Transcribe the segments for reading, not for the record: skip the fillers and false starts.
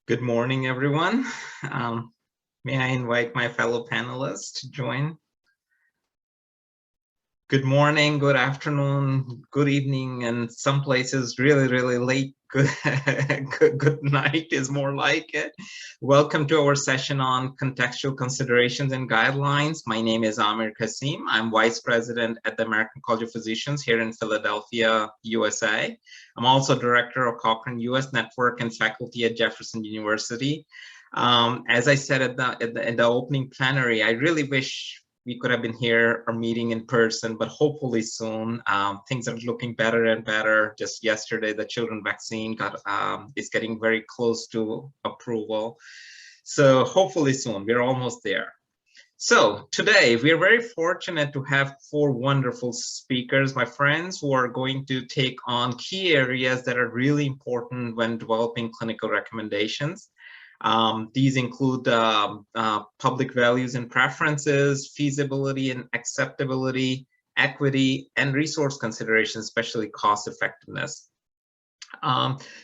Good morning, everyone. May I invite my fellow panelists to join? Good morning, good afternoon, good evening, and some places really, really late. Good night is more like it. Welcome to our session on contextual considerations and guidelines. My name is Amir Kasim. I'm Vice President at the American College of Physicians here in Philadelphia, USA. I'm also Director of Cochrane US Network and faculty at Jefferson University. As I said in the opening plenary, I really wish we could have been here or meeting in person, but hopefully soon. Things are looking better and better. Just yesterday, the children vaccine is getting very close to approval. So hopefully soon, we're almost there. So today, we are very fortunate to have four wonderful speakers, my friends, who are going to take on key areas that are really important when developing clinical recommendations. These include public values and preferences, feasibility and acceptability, equity, and resource considerations, especially cost effectiveness.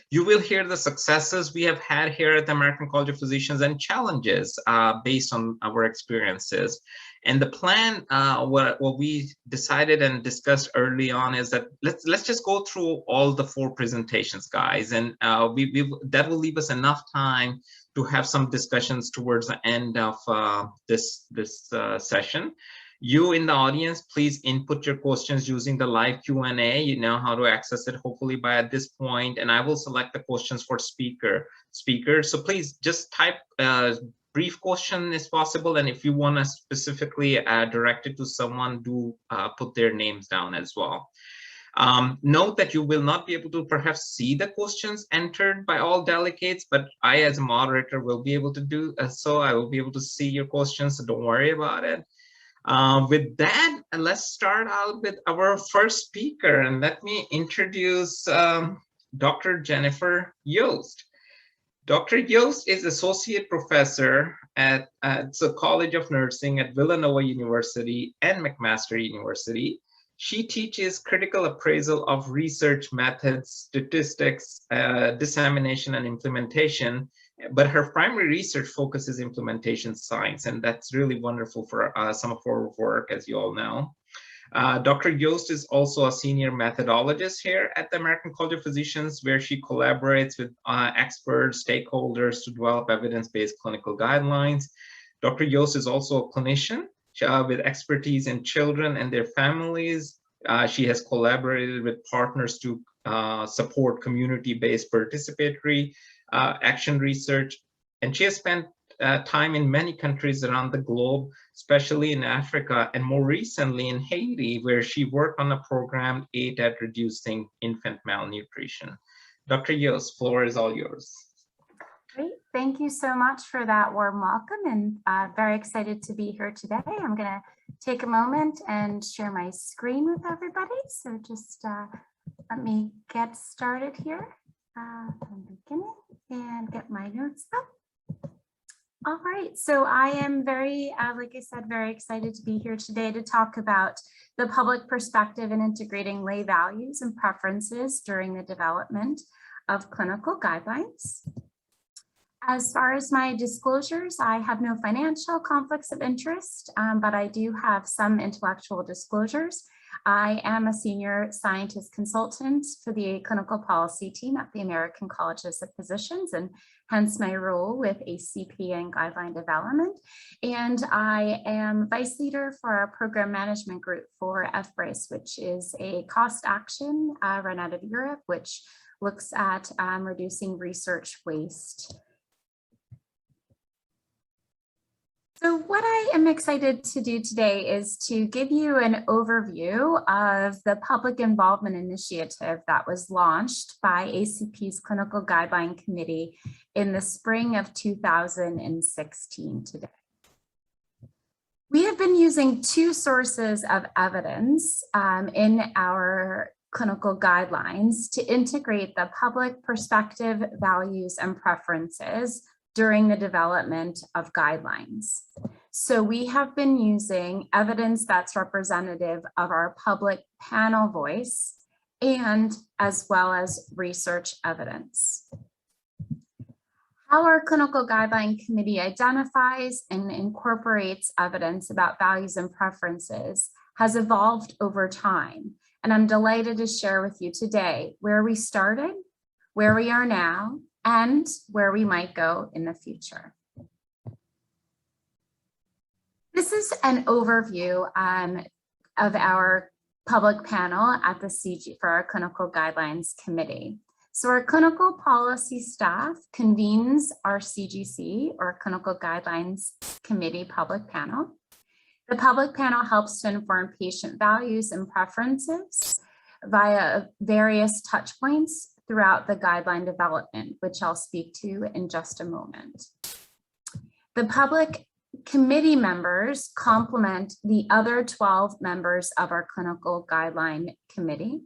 You will hear the successes we have had here at the American College of Physicians and challenges based on our experiences. And the plan, what we decided and discussed early on is that let's just go through all the four presentations, guys, and that will leave us enough time to have some discussions towards the end of this session. You in the audience, please input your questions using the live Q&A. You know how to access it, hopefully by at this point, and I will select the questions for speaker. So please just type brief question is possible, and if you want to specifically direct it to someone, do put their names down as well. Note that you will not be able to perhaps see the questions entered by all delegates, but I as a moderator will be able to do so. I will be able to see your questions, so don't worry about it. With that, let's start out with our first speaker, and let me introduce Dr. Jennifer Yost. Dr. Yost is Associate Professor at the College of Nursing at Villanova University and McMaster University. She teaches critical appraisal of research methods, statistics, dissemination, and implementation, but her primary research focus is implementation science, and that's really wonderful for some of our work, as you all know. Dr. Yost is also a senior methodologist here at the American College of Physicians, where she collaborates with experts, stakeholders to develop evidence-based clinical guidelines. Dr. Yost is also a clinician with expertise in children and their families. She has collaborated with partners to support community-based participatory action research, and she has spent time in many countries around the globe, especially in Africa, and more recently in Haiti, where she worked on a program aimed at reducing infant malnutrition. Dr. Yost, floor is all yours. Great, thank you so much for that warm welcome, and very excited to be here today. I'm going to take a moment and share my screen with everybody. So just let me get started here from the beginning and get my notes up. All right, so I am very, like I said, very excited to be here today to talk about the public perspective in integrating lay values and preferences during the development of clinical guidelines. As far as my disclosures, I have no financial conflicts of interest, but I do have some intellectual disclosures. I am a senior scientist consultant for the clinical policy team at the American Colleges of Physicians, and hence my role with ACP and guideline development. And I am vice leader for our program management group for FBRACE, which is a cost action run out of Europe, which looks at reducing research waste. So what I am excited to do today is to give you an overview of the public involvement initiative that was launched by ACP's Clinical Guideline Committee in the spring of 2016 today. We have been using two sources of evidence in our clinical guidelines to integrate the public perspective, values, and preferences during the development of guidelines. So we have been using evidence that's representative of our public panel voice and as well as research evidence. How our clinical guideline committee identifies and incorporates evidence about values and preferences has evolved over time. And I'm delighted to share with you today where we started, where we are now, and where we might go in the future. This is an overview of our public panel at the CG for our clinical guidelines committee. So our clinical policy staff convenes our CGC or clinical guidelines committee public panel. The public panel helps to inform patient values and preferences via various touch points throughout the guideline development, which I'll speak to in just a moment. The public committee members complement the other 12 members of our clinical guideline committee.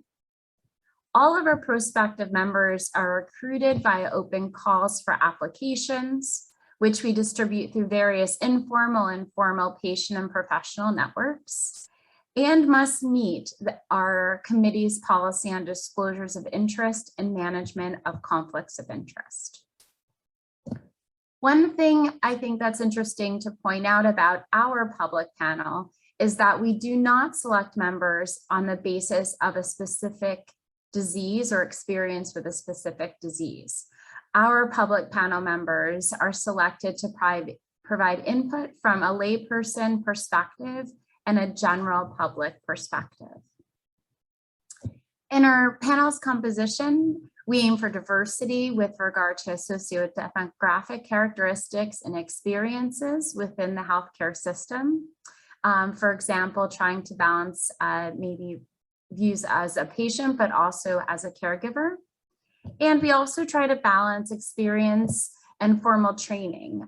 All of our prospective members are recruited via open calls for applications, which we distribute through various informal and formal patient and professional networks, and must meet our committee's policy on disclosures of interest and management of conflicts of interest. One thing I think that's interesting to point out about our public panel is that we do not select members on the basis of a specific disease or experience with a specific disease. Our public panel members are selected to provide input from a layperson perspective and a general public perspective. In our panel's composition, we aim for diversity with regard to sociodemographic characteristics and experiences within the healthcare system. For example, trying to balance maybe views as a patient, but also as a caregiver. And we also try to balance experience and formal training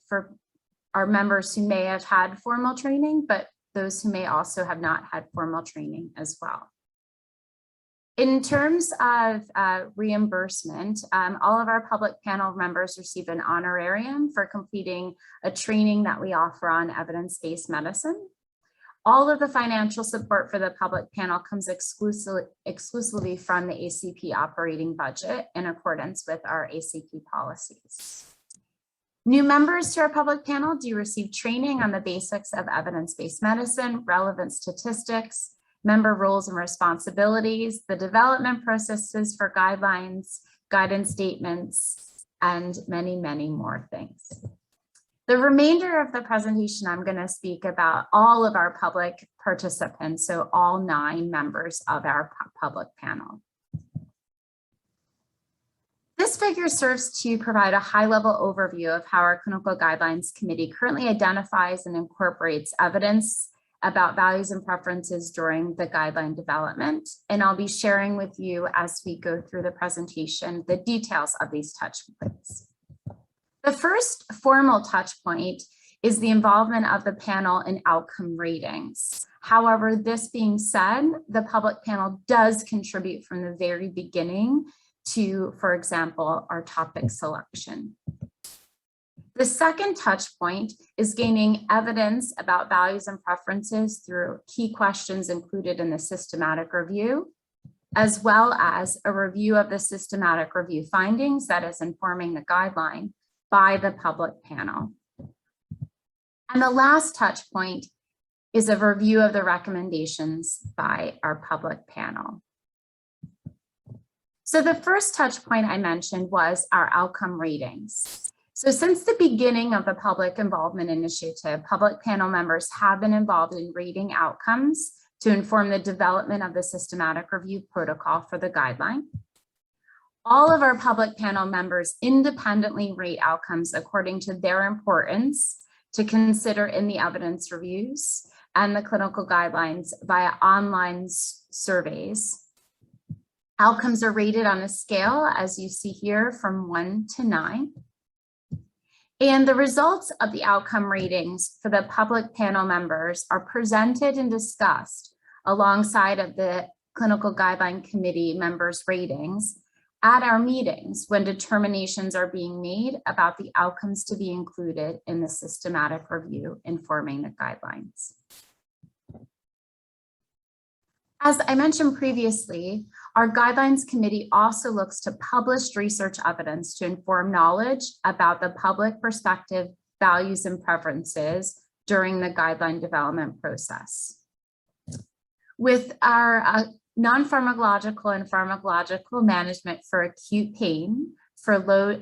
for our members who may have had formal training, but those who may also have not had formal training as well. In terms of reimbursement, all of our public panel members receive an honorarium for completing a training that we offer on evidence-based medicine. All of the financial support for the public panel comes exclusively from the ACP operating budget in accordance with our ACP policies. New members to our public panel do receive training on the basics of evidence-based medicine, relevant statistics, member roles and responsibilities, the development processes for guidelines, guidance statements, and many, many more things. The remainder of the presentation, I'm going to speak about all of our public participants, so all 9 members of our public panel. This figure serves to provide a high-level overview of how our clinical guidelines committee currently identifies and incorporates evidence about values and preferences during the guideline development. And I'll be sharing with you as we go through the presentation the details of these touch points. The first formal touch point is the involvement of the panel in outcome ratings. However, this being said, the public panel does contribute from the very beginning to, for example, our topic selection. The second touch point is gaining evidence about values and preferences through key questions included in the systematic review, as well as a review of the systematic review findings that is informing the guideline by the public panel. And the last touch point is a review of the recommendations by our public panel. So the first touch point I mentioned was our outcome ratings. So since the beginning of the public involvement initiative, public panel members have been involved in rating outcomes to inform the development of the systematic review protocol for the guideline. All of our public panel members independently rate outcomes according to their importance to consider in the evidence reviews and the clinical guidelines via online surveys. Outcomes are rated on a scale, as you see here, from 1 to 9. And the results of the outcome ratings for the public panel members are presented and discussed alongside of the clinical guideline committee members' ratings at our meetings when determinations are being made about the outcomes to be included in the systematic review informing the guidelines. As I mentioned previously, our guidelines committee also looks to published research evidence to inform knowledge about the public perspective, values, and preferences during the guideline development process. With our non-pharmacological and pharmacological management for acute pain, for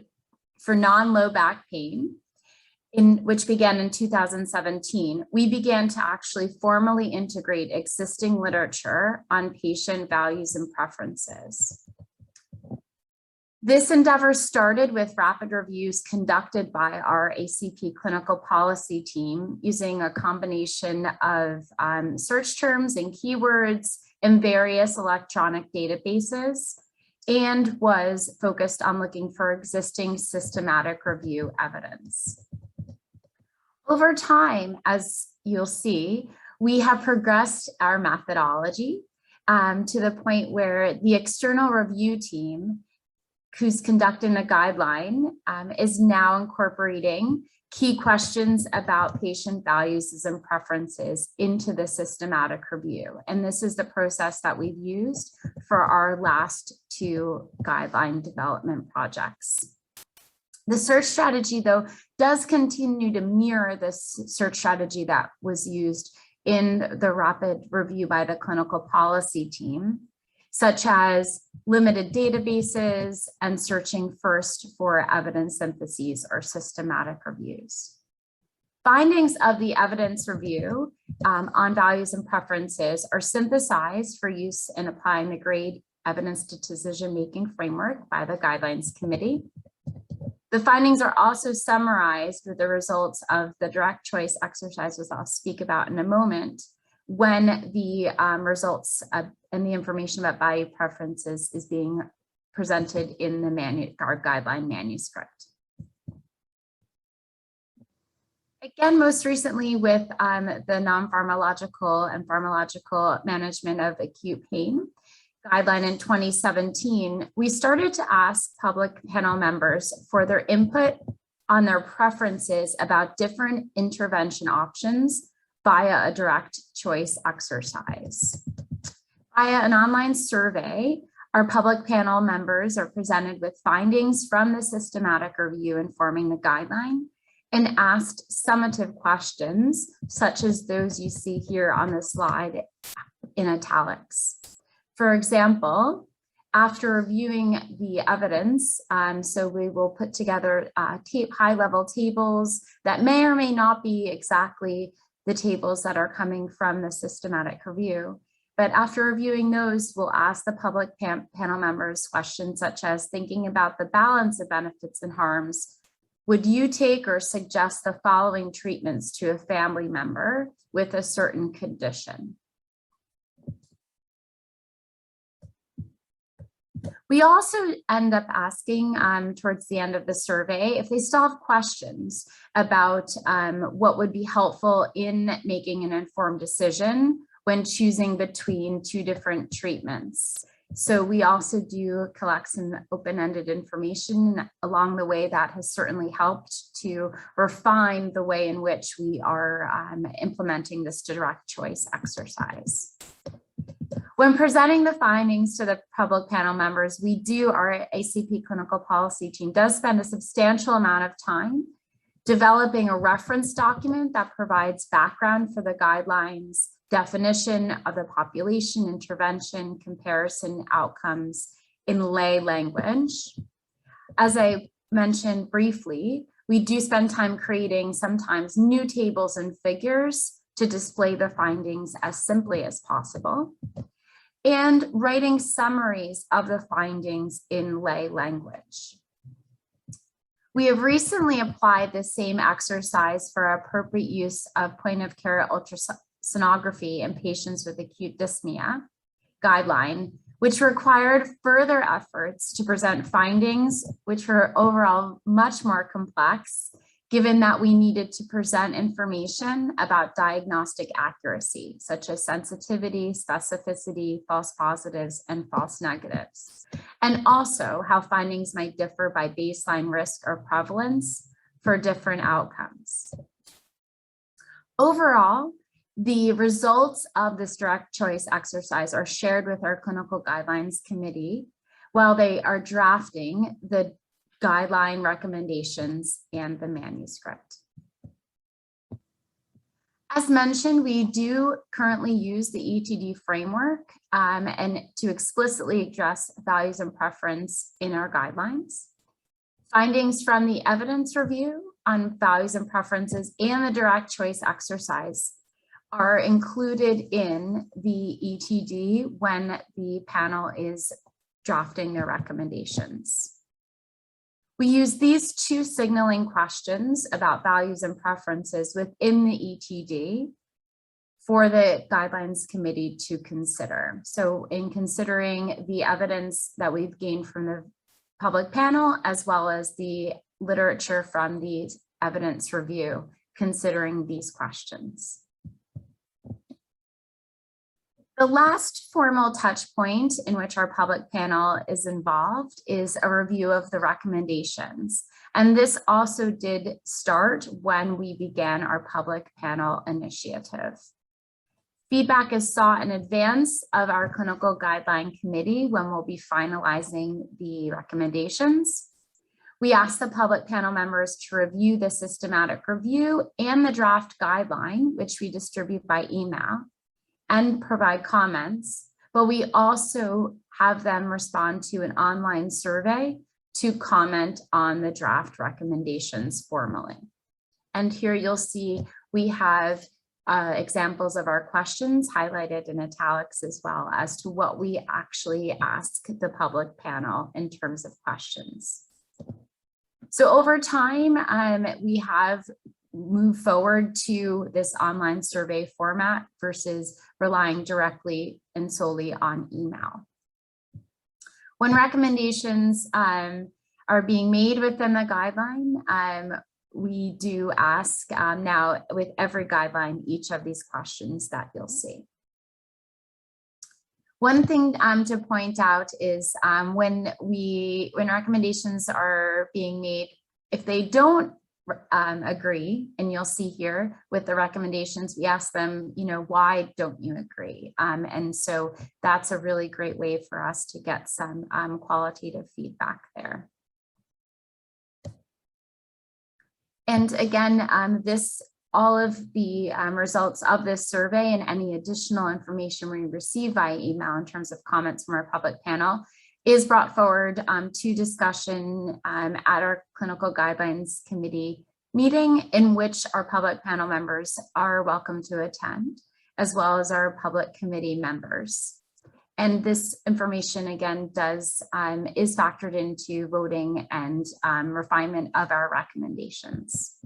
non-low back pain, which began in 2017, we began to actually formally integrate existing literature on patient values and preferences. This endeavor started with rapid reviews conducted by our ACP clinical policy team using a combination of search terms and keywords in various electronic databases, and was focused on looking for existing systematic review evidence. Over time, as you'll see, we have progressed our methodology to the point where the external review team who's conducting the guideline is now incorporating key questions about patient values and preferences into the systematic review. And this is the process that we've used for our last 2 guideline development projects. The search strategy, though, does continue to mirror this search strategy that was used in the rapid review by the clinical policy team, such as limited databases and searching first for evidence syntheses or systematic reviews. Findings of the evidence review on values and preferences are synthesized for use in applying the GRADE evidence to decision-making framework by the guidelines committee. The findings are also summarized with the results of the direct choice exercises I'll speak about in a moment, when the results and the information about value preferences is being presented in the our guideline manuscript. Again, most recently with the non-pharmacological and pharmacological management of acute pain guideline in 2017, we started to ask public panel members for their input on their preferences about different intervention options via a direct choice exercise. Via an online survey, our public panel members are presented with findings from the systematic review informing the guideline and asked summative questions, such as those you see here on the slide in italics. For example, after reviewing the evidence, so we will put together high-level tables that may or may not be exactly the tables that are coming from the systematic review. But after reviewing those, we'll ask the public panel members questions such as, thinking about the balance of benefits and harms, would you take or suggest the following treatments to a family member with a certain condition? We also end up asking towards the end of the survey if they still have questions about what would be helpful in making an informed decision when choosing between 2 different treatments. So we also do collect some open-ended information along the way that has certainly helped to refine the way in which we are implementing this direct choice exercise. When presenting the findings to the public panel members, our ACP clinical policy team does spend a substantial amount of time developing a reference document that provides background for the guidelines, definition of the population, intervention, comparison, outcomes in lay language. As I mentioned briefly, we do spend time creating sometimes new tables and figures to display the findings as simply as possible, and writing summaries of the findings in lay language. We have recently applied the same exercise for appropriate use of point-of-care ultrasonography in patients with acute dyspnea guideline, which required further efforts to present findings which were overall much more complex, given that we needed to present information about diagnostic accuracy, such as sensitivity, specificity, false positives, and false negatives, and also how findings might differ by baseline risk or prevalence for different outcomes. Overall, The results of this direct choice exercise are shared with our clinical guidelines committee while they are drafting the guideline recommendations and the manuscript. As mentioned, we do currently use the ETD framework and to explicitly address values and preference in our guidelines. Findings from the evidence review on values and preferences and the direct choice exercise are included in the ETD when the panel is drafting their recommendations. We use these two signaling questions about values and preferences within the ETD for the guidelines committee to consider. So in considering the evidence that we've gained from the public panel, as well as the literature from the evidence review, considering these questions. The last formal touch point in which our public panel is involved is a review of the recommendations. And this also did start when we began our public panel initiative. Feedback is sought in advance of our clinical guideline committee when we'll be finalizing the recommendations. We ask the public panel members to review the systematic review and the draft guideline, which we distribute by email, and provide comments, but we also have them respond to an online survey to comment on the draft recommendations formally. And here you'll see we have examples of our questions highlighted in italics as well as to what we actually ask the public panel in terms of questions. So over time, we have move forward to this online survey format versus relying directly and solely on email. When recommendations are being made within the guideline, we do ask now with every guideline each of these questions that you'll see. One thing to point out is when recommendations are being made, if they don't agree, and you'll see here with the recommendations, we ask them, why don't you agree? And so that's a really great way for us to get some qualitative feedback there. And again, all of the results of this survey and any additional information we receive via email in terms of comments from our public panel is brought forward to discussion at our clinical guidelines committee meeting, in which our public panel members are welcome to attend, as well as our public committee members. And this information again is factored into voting and refinement of our recommendations.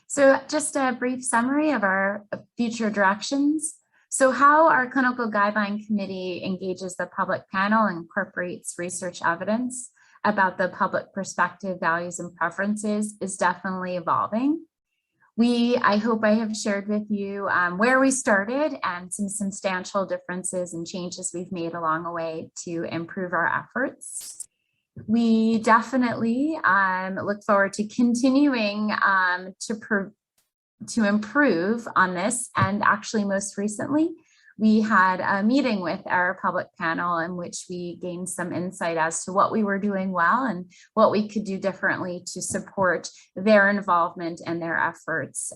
So just a brief summary of our future directions. So how our clinical guideline committee engages the public panel and incorporates research evidence about the public perspective, values, and preferences is definitely evolving. I hope I have shared with you where we started and some substantial differences and changes we've made along the way to improve our efforts. We definitely look forward to continuing to improve on this. And actually, most recently, we had a meeting with our public panel in which we gained some insight as to what we were doing well and what we could do differently to support their involvement and their efforts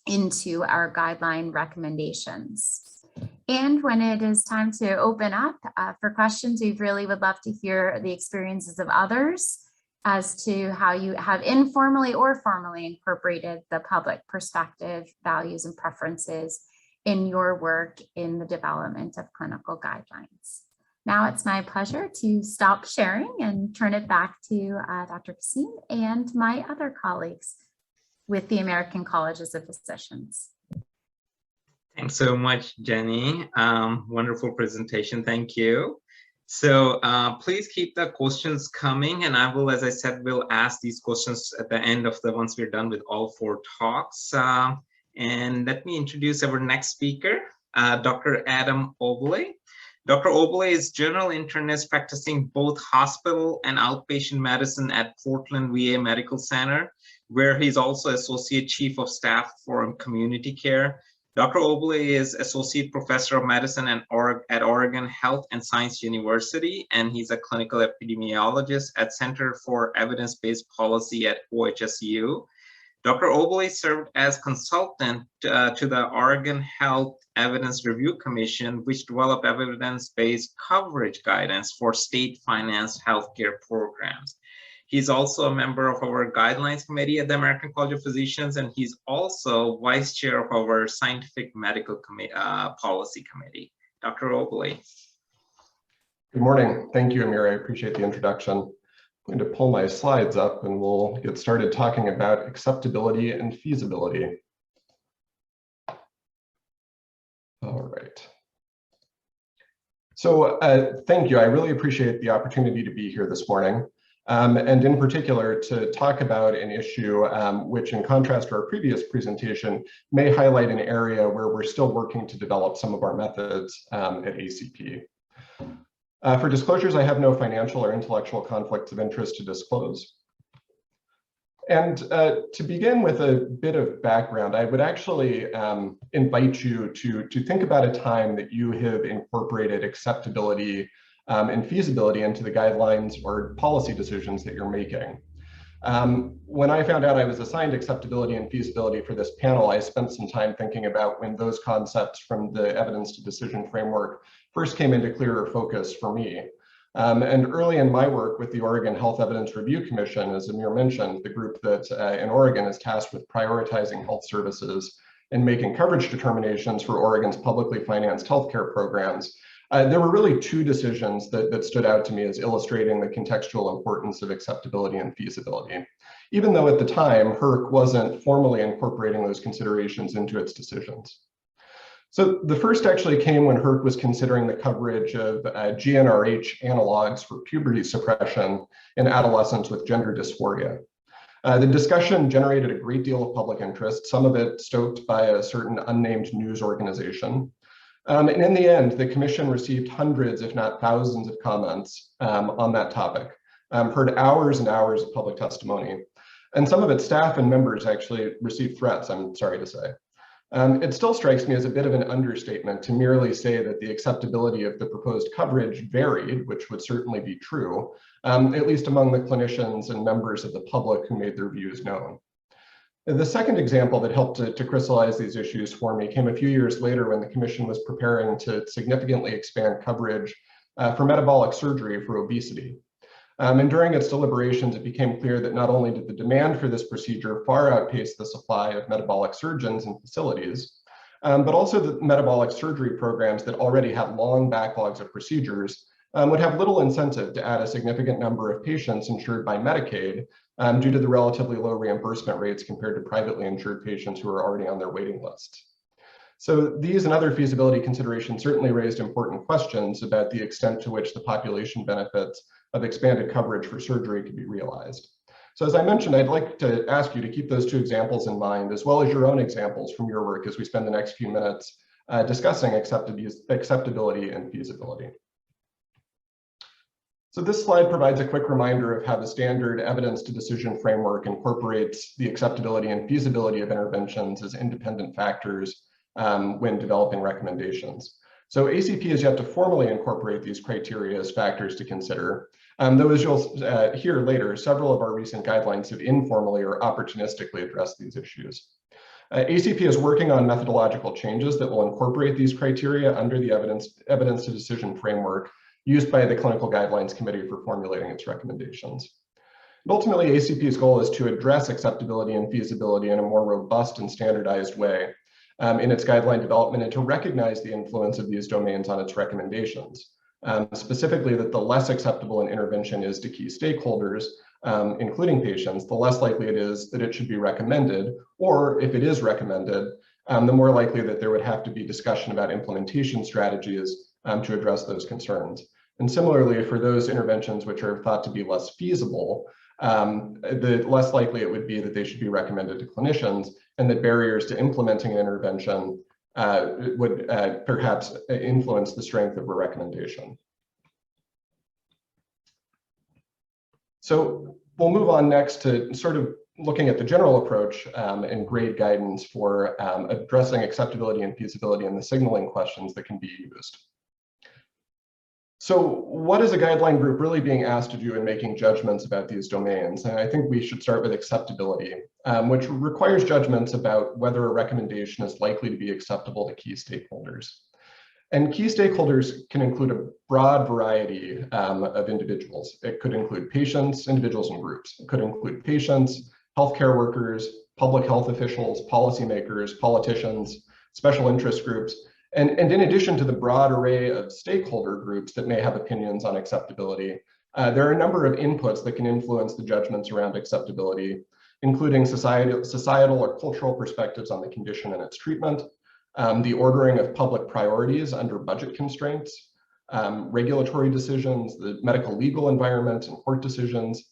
into our guideline recommendations. And when it is time to open up for questions, we really would love to hear the experiences of others as to how you have informally or formally incorporated the public perspective, values, and preferences in your work in the development of clinical guidelines. Now it's my pleasure to stop sharing and turn it back to Dr. Kassim and my other colleagues with the American Colleges of Physicians. Thanks so much, Jenny. Wonderful presentation. Thank you. So please keep the questions coming, and I will, as I said, will ask these questions at the end of once we're done with all 4 talks. And let me introduce our next speaker, Dr. Adam Obley. Dr. Obley is general internist practicing both hospital and outpatient medicine at Portland VA Medical Center. where he's also Associate Chief of Staff for Community Care. Dr. Oble is Associate Professor of Medicine at Oregon Health and Science University, and he's a clinical epidemiologist at Center for Evidence-Based Policy at OHSU. Dr. Oble served as consultant to the Oregon Health Evidence Review Commission, which developed evidence-based coverage guidance for state-financed healthcare programs. He's also a member of our guidelines committee at the American College of Physicians, and he's also vice chair of our scientific medical policy committee. Dr. Oble. Good morning. Thank you, Amir. I appreciate the introduction. I'm going to pull my slides up and we'll get started talking about acceptability and feasibility. All right. So thank you. I really appreciate the opportunity to be here this morning. And in particular, to talk about an issue which, in contrast to our previous presentation, may highlight an area where we're still working to develop some of our methods at ACP. For disclosures, I have no financial or intellectual conflicts of interest to disclose. And to begin with a bit of background, I would actually invite you to think about a time that you have incorporated acceptability and feasibility into the guidelines or policy decisions that you're making. When I found out I was assigned acceptability and feasibility for this panel, I spent some time thinking about when those concepts from the evidence to decision framework first came into clearer focus for me. And early in my work with the Oregon Health Evidence Review Commission, as Amir mentioned, the group that in Oregon is tasked with prioritizing health services and making coverage determinations for Oregon's publicly financed healthcare programs, there were really two decisions that stood out to me as illustrating the contextual importance of acceptability and feasibility, even though at the time, HERC wasn't formally incorporating those considerations into its decisions. So the first actually came when HERC was considering the coverage of GnRH analogs for puberty suppression in adolescents with gender dysphoria. The discussion generated a great deal of public interest, some of it stoked by a certain unnamed news organization. And in the end, the commission received hundreds, if not thousands of comments on that topic, heard hours and hours of public testimony. And some of its staff and members actually received threats, I'm sorry to say. It still strikes me as a bit of an understatement to merely say that the acceptability of the proposed coverage varied, which would certainly be true, at least among the clinicians and members of the public who made their views known. The second example that helped to crystallize these issues for me came a few years later when the commission was preparing to significantly expand coverage for metabolic surgery for obesity. And during its deliberations, it became clear that not only did the demand for this procedure far outpace the supply of metabolic surgeons and facilities, but also that metabolic surgery programs that already had long backlogs of procedures would have little incentive to add a significant number of patients insured by Medicaid due to the relatively low reimbursement rates compared to privately insured patients who are already on their waiting lists. So these and other feasibility considerations certainly raised important questions about the extent to which the population benefits of expanded coverage for surgery could be realized. So as I mentioned, I'd like to ask you to keep those two examples in mind, as well as your own examples from your work as we spend the next few minutes discussing acceptability and feasibility. So this slide provides a quick reminder of how the standard evidence to decision framework incorporates the acceptability and feasibility of interventions as independent factors when developing recommendations. So ACP has yet to formally incorporate these criteria as factors to consider. Though as you'll hear later, several of our recent guidelines have informally or opportunistically addressed these issues. ACP is working on methodological changes that will incorporate these criteria under the evidence to decision framework used by the Clinical Guidelines Committee for formulating its recommendations. And ultimately, ACP's goal is to address acceptability and feasibility in a more robust and standardized way in its guideline development and to recognize the influence of these domains on its recommendations. Specifically that the less acceptable an intervention is to key stakeholders, including patients, the less likely it is that it should be recommended, or if it is recommended, the more likely that there would have to be discussion about implementation strategies to address those concerns. And similarly, for those interventions which are thought to be less feasible, the less likely it would be that they should be recommended to clinicians, and that barriers to implementing an intervention would perhaps influence the strength of a recommendation. So we'll move on next to sort of looking at the general approach and grade guidance for addressing acceptability and feasibility and the signaling questions that can be used. So what is a guideline group really being asked to do in making judgments about these domains? And I think we should start with acceptability, which requires judgments about whether a recommendation is likely to be acceptable to key stakeholders. And key stakeholders can include a broad variety of individuals. It could include patients, individuals, and groups. It could include patients, healthcare workers, public health officials, policymakers, politicians, special interest groups. And in addition to the broad array of stakeholder groups that may have opinions on acceptability, there are a number of inputs that can influence the judgments around acceptability, including societal or cultural perspectives on the condition and its treatment, the ordering of public priorities under budget constraints, regulatory decisions, the medical legal environment and court decisions.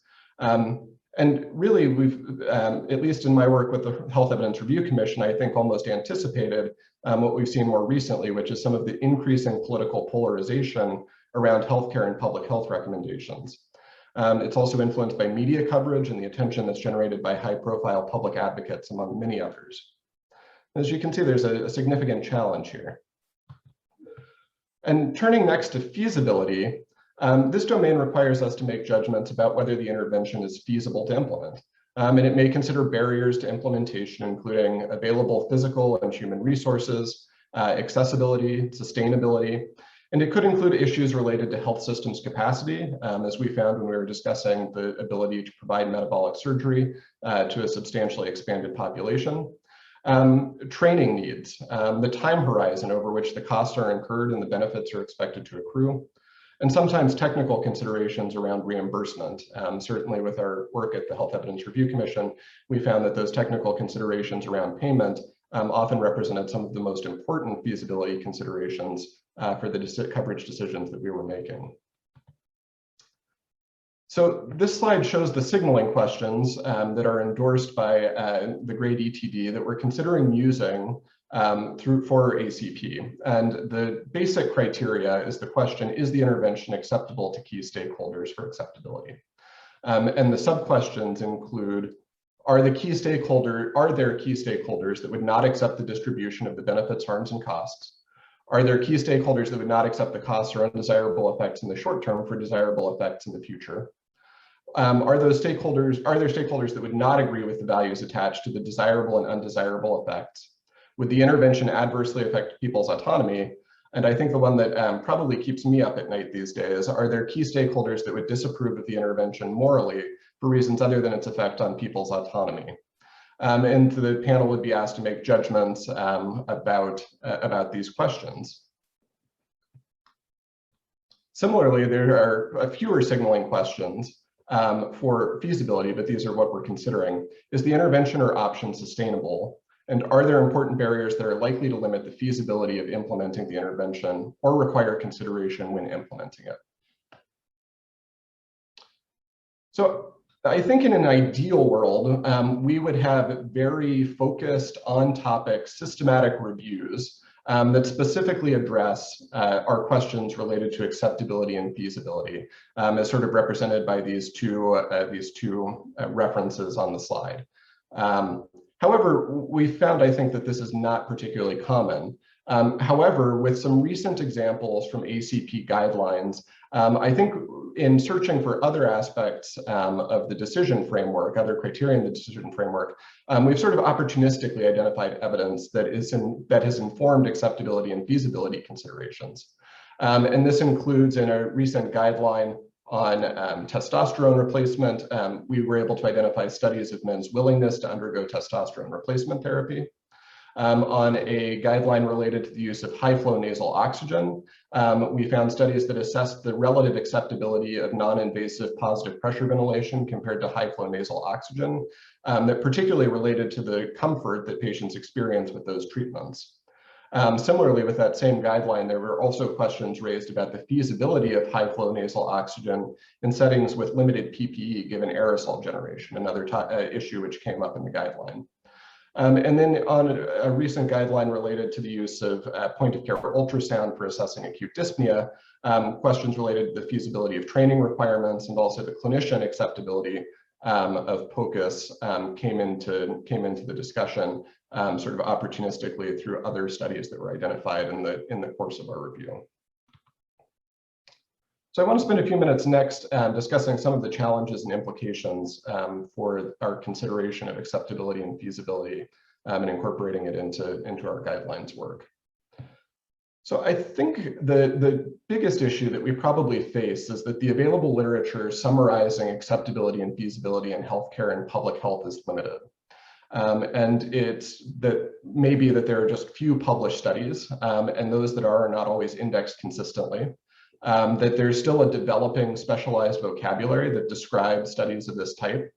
And really, we've, at least in my work with the Health Evidence Review Commission, I think almost anticipated what we've seen more recently, which is some of the increasing political polarization around healthcare and public health recommendations. It's also influenced by media coverage and the attention that's generated by high-profile public advocates, among many others. As you can see, there's a significant challenge here. And turning next to feasibility, this domain requires us to make judgments about whether the intervention is feasible to implement. And it may consider barriers to implementation, including available physical and human resources, accessibility, sustainability, and it could include issues related to health systems capacity, as we found when we were discussing the ability to provide metabolic surgery to a substantially expanded population. Training needs, the time horizon over which the costs are incurred and the benefits are expected to accrue, and sometimes technical considerations around reimbursement. Certainly with our work at the Health Evidence Review Commission, we found that those technical considerations around payment often represented some of the most important feasibility considerations for the coverage decisions that we were making. So this slide shows the signaling questions that are endorsed by the grade ETD that we're considering using for ACP. And the basic criteria is the question, is the intervention acceptable to key stakeholders for acceptability? And the sub-questions include, are there key stakeholders that would not accept the distribution of the benefits, harms, and costs? Are there key stakeholders that would not accept the costs or undesirable effects in the short term for desirable effects in the future? Are there stakeholders that would not agree with the values attached to the desirable and undesirable effects? Would the intervention adversely affect people's autonomy? And I think the one that probably keeps me up at night these days, are there key stakeholders that would disapprove of the intervention morally for reasons other than its effect on people's autonomy? And the panel would be asked to make judgments about these questions. Similarly, there are fewer signaling questions for feasibility, but these are what we're considering. Is the intervention or option sustainable? And are there important barriers that are likely to limit the feasibility of implementing the intervention or require consideration when implementing it? So I think in an ideal world, we would have very focused on topic systematic reviews that specifically address our questions related to acceptability and feasibility, as sort of represented by these two references on the slide. However, we found, I think, that this is not particularly common. However, with some recent examples from ACP guidelines, I think in searching for other aspects of the decision framework, other criteria in the decision framework, we've sort of opportunistically identified evidence that has informed acceptability and feasibility considerations. And this includes in a recent guideline on testosterone replacement, we were able to identify studies of men's willingness to undergo testosterone replacement therapy. On a guideline related to the use of high-flow nasal oxygen, we found studies that assessed the relative acceptability of non-invasive positive pressure ventilation compared to high-flow nasal oxygen, that particularly related to the comfort that patients experience with those treatments. Similarly, with that same guideline, there were also questions raised about the feasibility of high-flow nasal oxygen in settings with limited PPE given aerosol generation, another issue which came up in the guideline. And then on a recent guideline related to the use of point-of-care ultrasound for assessing acute dyspnea, questions related to the feasibility of training requirements and also the clinician acceptability of POCUS came into the discussion sort of opportunistically through other studies that were identified in the course of our review. So I want to spend a few minutes next discussing some of the challenges and implications for our consideration of acceptability and feasibility and incorporating it into our guidelines work. So I think the biggest issue that we probably face is that the available literature summarizing acceptability and feasibility in healthcare and public health is limited. And it's that maybe that there are just few published studies, and those that are not always indexed consistently. That there's still a developing specialized vocabulary that describes studies of this type.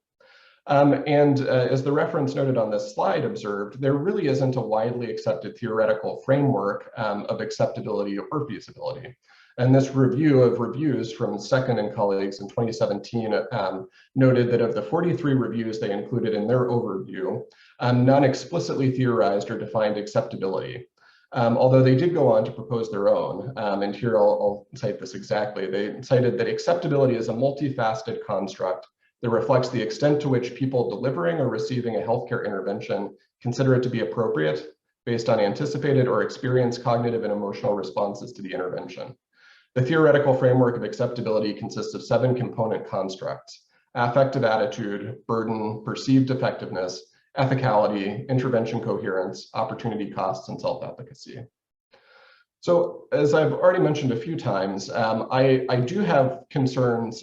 As the reference noted on this slide observed, there really isn't a widely accepted theoretical framework of acceptability or feasibility. And this review of reviews from Second and colleagues in 2017 noted that of the 43 reviews they included in their overview, none explicitly theorized or defined acceptability. Although they did go on to propose their own, and here I'll cite this exactly. They cited that acceptability is a multifaceted construct that reflects the extent to which people delivering or receiving a healthcare intervention consider it to be appropriate based on anticipated or experienced cognitive and emotional responses to the intervention. The theoretical framework of acceptability consists of 7 component constructs: affective attitude, burden, perceived effectiveness, ethicality, intervention coherence, opportunity costs, and self-efficacy. So as I've already mentioned a few times, I do have concerns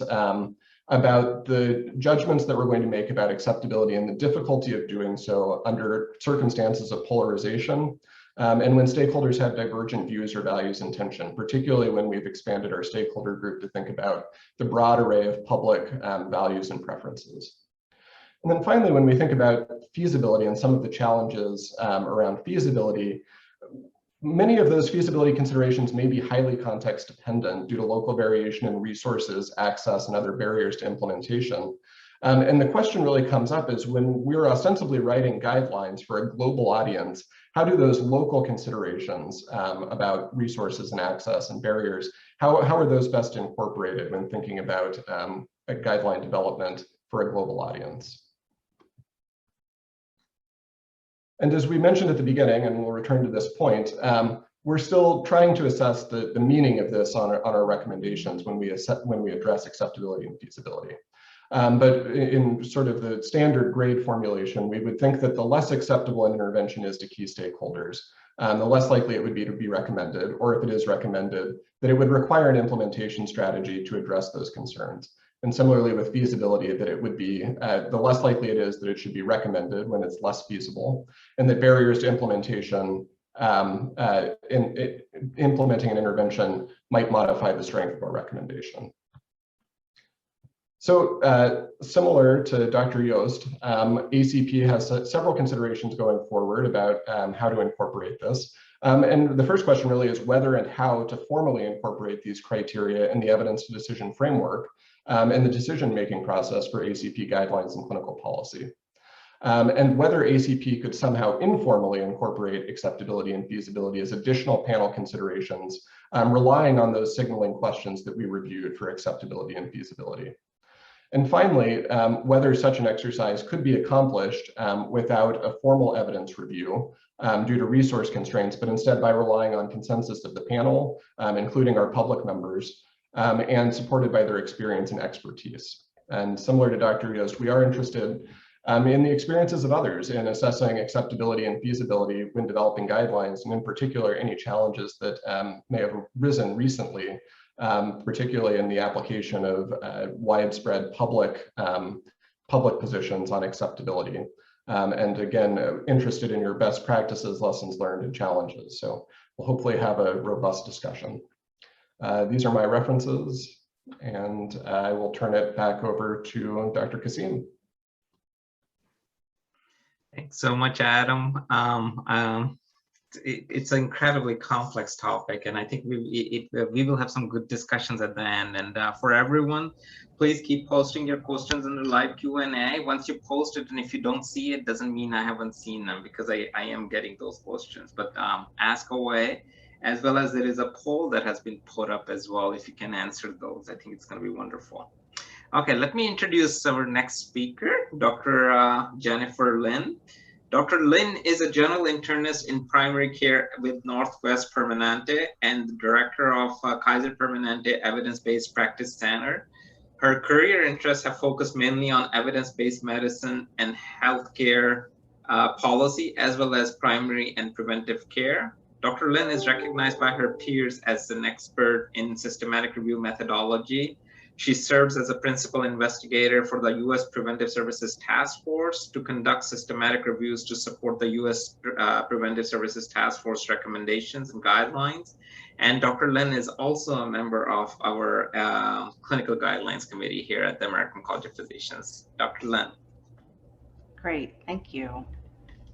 about the judgments that we're going to make about acceptability and the difficulty of doing so under circumstances of polarization and when stakeholders have divergent views or values and tension, particularly when we've expanded our stakeholder group to think about the broad array of public values and preferences. And then finally, when we think about feasibility and some of the challenges around feasibility, many of those feasibility considerations may be highly context dependent due to local variation in resources, access, and other barriers to implementation. And the question really comes up is when we're ostensibly writing guidelines for a global audience, how do those local considerations about resources and access and barriers, how are those best incorporated when thinking about a guideline development for a global audience? And as we mentioned at the beginning, and we'll return to this point, we're still trying to assess the meaning of this on our recommendations when we address acceptability and feasibility. But in sort of the standard grade formulation, we would think that the less acceptable an intervention is to key stakeholders, the less likely it would be to be recommended, or if it is recommended, that it would require an implementation strategy to address those concerns. And similarly with feasibility, that it would be, the less likely it is that it should be recommended when it's less feasible, and that barriers to implementation, implementing an intervention might modify the strength of our recommendation. So similar to Dr. Joost, ACP has several considerations going forward about how to incorporate this. And the first question really is whether and how to formally incorporate these criteria in the evidence to decision framework and the decision-making process for ACP guidelines and clinical policy. And whether ACP could somehow informally incorporate acceptability and feasibility as additional panel considerations, relying on those signaling questions that we reviewed for acceptability and feasibility. And finally, whether such an exercise could be accomplished without a formal evidence review due to resource constraints, but instead by relying on consensus of the panel, including our public members, and supported by their experience and expertise. And similar to Dr. Joost, we are interested in the experiences of others in assessing acceptability and feasibility when developing guidelines, and in particular, any challenges that may have arisen recently, particularly in the application of widespread public positions on acceptability. And again, interested in your best practices, lessons learned, and challenges. So we'll hopefully have a robust discussion. These are my references, and I will turn it back over to Dr. Kasim. Thanks so much, Adam. It's an incredibly complex topic, and I think we will have some good discussions at the end. And for everyone, please keep posting your questions in the live Q&A. Once you post it, and if you don't see it, doesn't mean I haven't seen them, because I am getting those questions. But ask away, as well as there is a poll that has been put up as well. If you can answer those, I think it's going to be wonderful. Okay, let me introduce our next speaker, Dr. Jennifer Lin. Dr. Lin is a general internist in primary care with Northwest Permanente and the director of Kaiser Permanente Evidence-Based Practice Center. Her career interests have focused mainly on evidence-based medicine and healthcare policy, as well as primary and preventive care. Dr. Lin is recognized by her peers as an expert in systematic review methodology. She serves as a principal investigator for the U.S. Preventive Services Task Force to conduct systematic reviews to support the U.S. Preventive Services Task Force recommendations and guidelines. And Dr. Lin is also a member of our clinical guidelines committee here at the American College of Physicians. Dr. Lin. Great, thank you.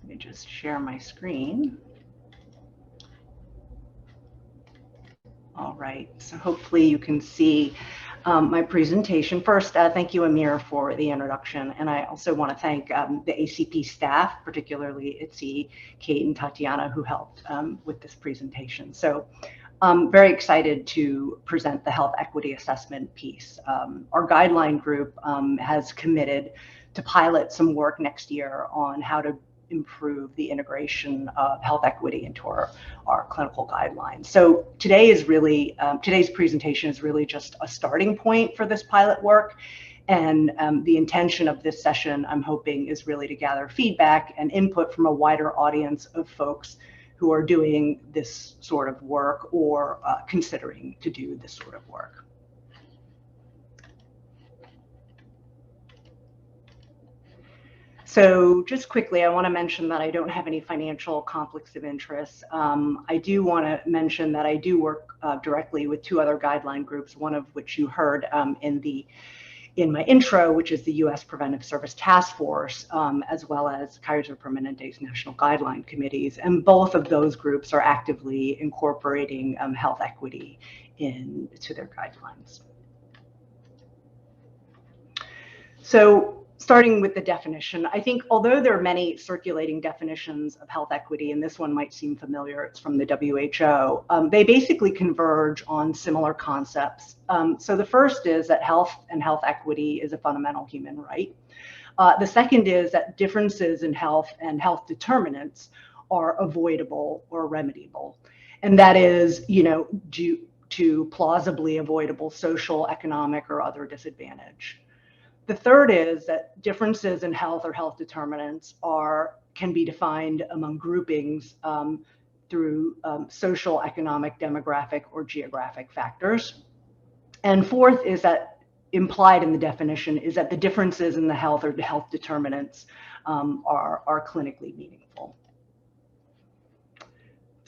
Let me just share my screen. All right, so hopefully you can see my presentation. First, thank you, Amir, for the introduction. And I also want to thank the ACP staff, particularly Itzi, Kate, and Tatiana, who helped with this presentation. So I'm very excited to present the health equity assessment piece. Our guideline group has committed to pilot some work next year on how to improve the integration of health equity into our clinical guidelines. So today is really, today's presentation is really just a starting point for this pilot work. And the intention of this session, I'm hoping, is really to gather feedback and input from a wider audience of folks who are doing this sort of work or considering to do this sort of work. So just quickly, I want to mention that I don't have any financial conflicts of interest. I do want to mention that I do work directly with two other guideline groups, one of which you heard in my intro, which is the U.S. Preventive Service Task Force, as well as Kaiser Permanente's national guideline committees. And both of those groups are actively incorporating health equity into their guidelines. So starting with the definition, I think although there are many circulating definitions of health equity, and this one might seem familiar, it's from the WHO, they basically converge on similar concepts. So the first is that health and health equity is a fundamental human right. The second is that differences in health and health determinants are avoidable or remediable. And that is, due to plausibly avoidable social, economic, or other disadvantage. The third is that differences in health or health determinants can be defined among groupings through social, economic, demographic, or geographic factors. And fourth is that implied in the definition is that the differences in the health or the health determinants are clinically meaningful.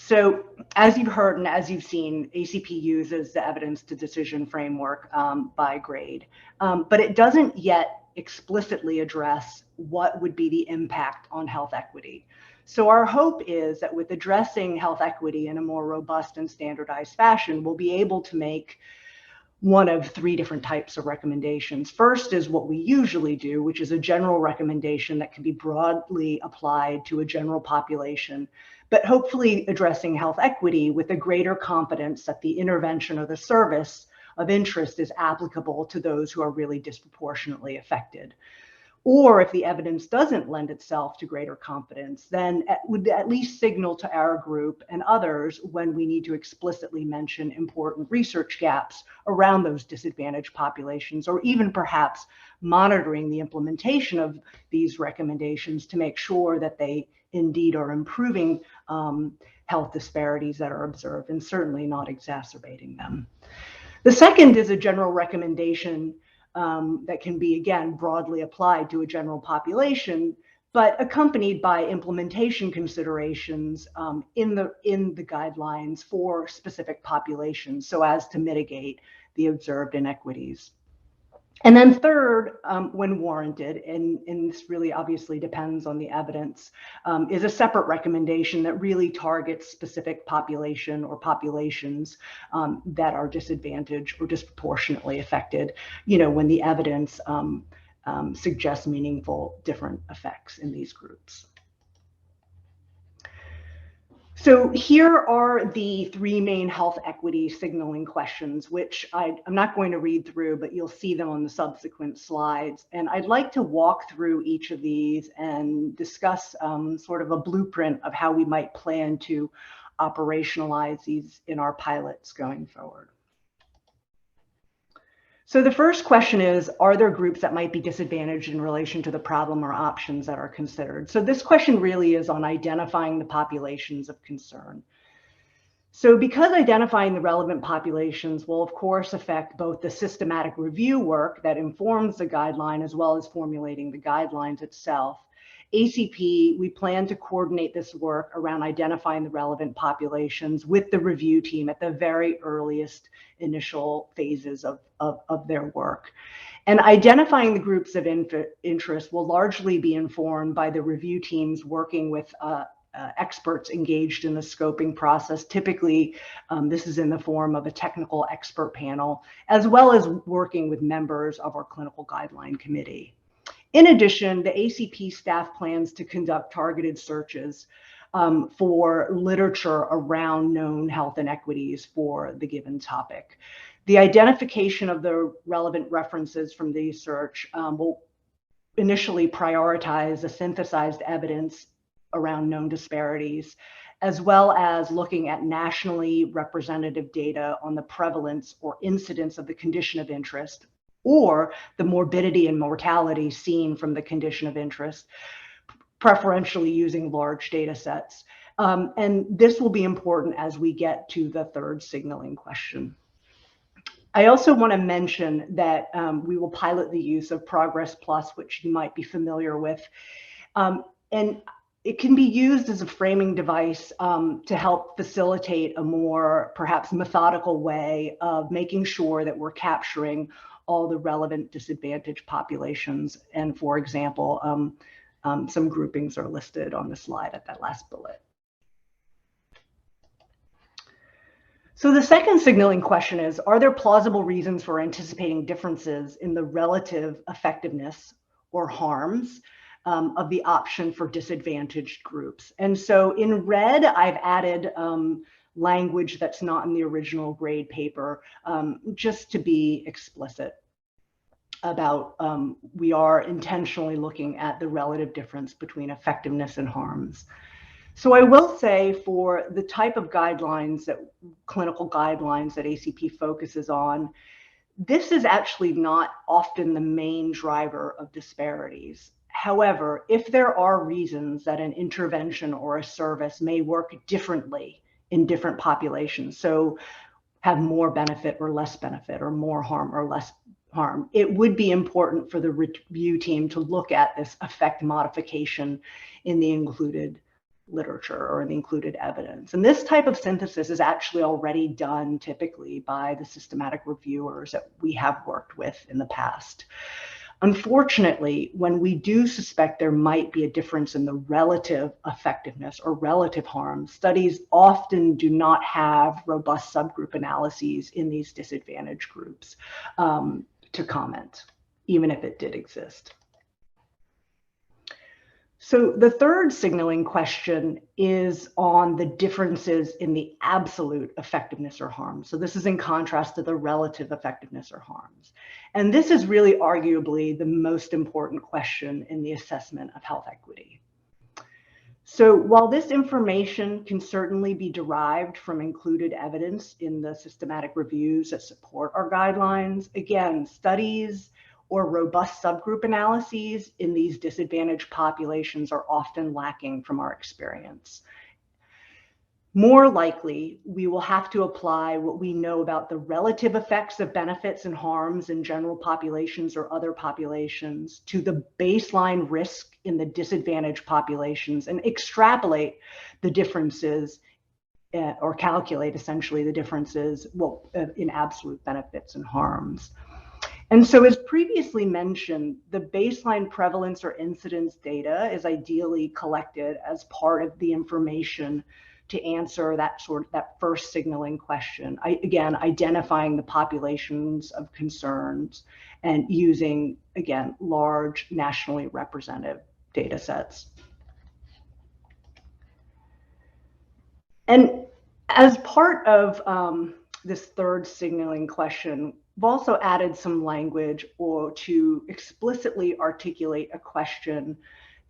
So as you've heard and as you've seen, ACP uses the evidence to decision framework by grade, but it doesn't yet explicitly address what would be the impact on health equity. So our hope is that with addressing health equity in a more robust and standardized fashion, we'll be able to make one of three different types of recommendations. First is what we usually do, which is a general recommendation that can be broadly applied to a general population, but hopefully addressing health equity with a greater confidence that the intervention or the service of interest is applicable to those who are really disproportionately affected. Or if the evidence doesn't lend itself to greater confidence, then it would at least signal to our group and others when we need to explicitly mention important research gaps around those disadvantaged populations, or even perhaps monitoring the implementation of these recommendations to make sure that they indeed are improving health disparities that are observed and certainly not exacerbating them. The second is a general recommendation that can be, again, broadly applied to a general population, but accompanied by implementation considerations in the guidelines for specific populations so as to mitigate the observed inequities. And then third, when warranted, and this really obviously depends on the evidence, is a separate recommendation that really targets specific population or populations that are disadvantaged or disproportionately affected, when the evidence suggests meaningful different effects in these groups. So here are the three main health equity signaling questions, which I'm not going to read through, but you'll see them on the subsequent slides. And I'd like to walk through each of these and discuss sort of a blueprint of how we might plan to operationalize these in our pilots going forward. So the first question is, are there groups that might be disadvantaged in relation to the problem or options that are considered? So this question really is on identifying the populations of concern. So because identifying the relevant populations will of course affect both the systematic review work that informs the guideline as well as formulating the guidelines itself, ACP, we plan to coordinate this work around identifying the relevant populations with the review team at the very earliest initial phases of their work. And identifying the groups of interest will largely be informed by the review teams working with experts engaged in the scoping process. Typically, this is in the form of a technical expert panel, as well as working with members of our clinical guideline committee. In addition, the ACP staff plans to conduct targeted searches for literature around known health inequities for the given topic. The identification of the relevant references from the search will initially prioritize the synthesized evidence around known disparities, as well as looking at nationally representative data on the prevalence or incidence of the condition of interest, or the morbidity and mortality seen from the condition of interest, preferentially using large data sets. And this will be important as we get to the third signaling question. I also want to mention that we will pilot the use of Progress Plus, which you might be familiar with. And it can be used as a framing device to help facilitate a more perhaps methodical way of making sure that we're capturing all the relevant disadvantaged populations. And for example, some groupings are listed on the slide at that last bullet. So the second signaling question is, are there plausible reasons for anticipating differences in the relative effectiveness or harms of the option for disadvantaged groups? And so in red, I've added language that's not in the original grade paper, just to be explicit about we are intentionally looking at the relative difference between effectiveness and harms. So I will say for the type of guidelines that clinical guidelines that ACP focuses on, this is actually not often the main driver of disparities. However, if there are reasons that an intervention or a service may work differently in different populations, so have more benefit or less benefit, or more harm or less harm, it would be important for the review team to look at this effect modification in the included literature or in the included evidence. And this type of synthesis is actually already done typically by the systematic reviewers that we have worked with in the past. Unfortunately, when we do suspect there might be a difference in the relative effectiveness or relative harm, studies often do not have robust subgroup analyses in these disadvantaged groups to comment, even if it did exist. So the third signaling question is on the differences in the absolute effectiveness or harm. So this is in contrast to the relative effectiveness or harms. And this is really arguably the most important question in the assessment of health equity. So while this information can certainly be derived from included evidence in the systematic reviews that support our guidelines, again, studies or robust subgroup analyses in these disadvantaged populations are often lacking from our experience. More likely, we will have to apply what we know about the relative effects of benefits and harms in general populations or other populations to the baseline risk in the disadvantaged populations and extrapolate the differences or calculate essentially the differences in absolute benefits and harms. And so as previously mentioned, the baseline prevalence or incidence data is ideally collected as part of the information to answer that first signaling question. Again, identifying the populations of concerns and using, again, large nationally representative data sets. And as part of this third signaling question, we've also added some language or to explicitly articulate a question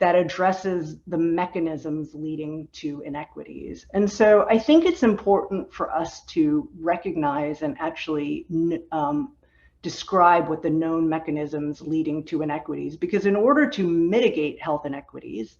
that addresses the mechanisms leading to inequities. And so I think it's important for us to recognize and actually describe what the known mechanisms leading to inequities, because in order to mitigate health inequities,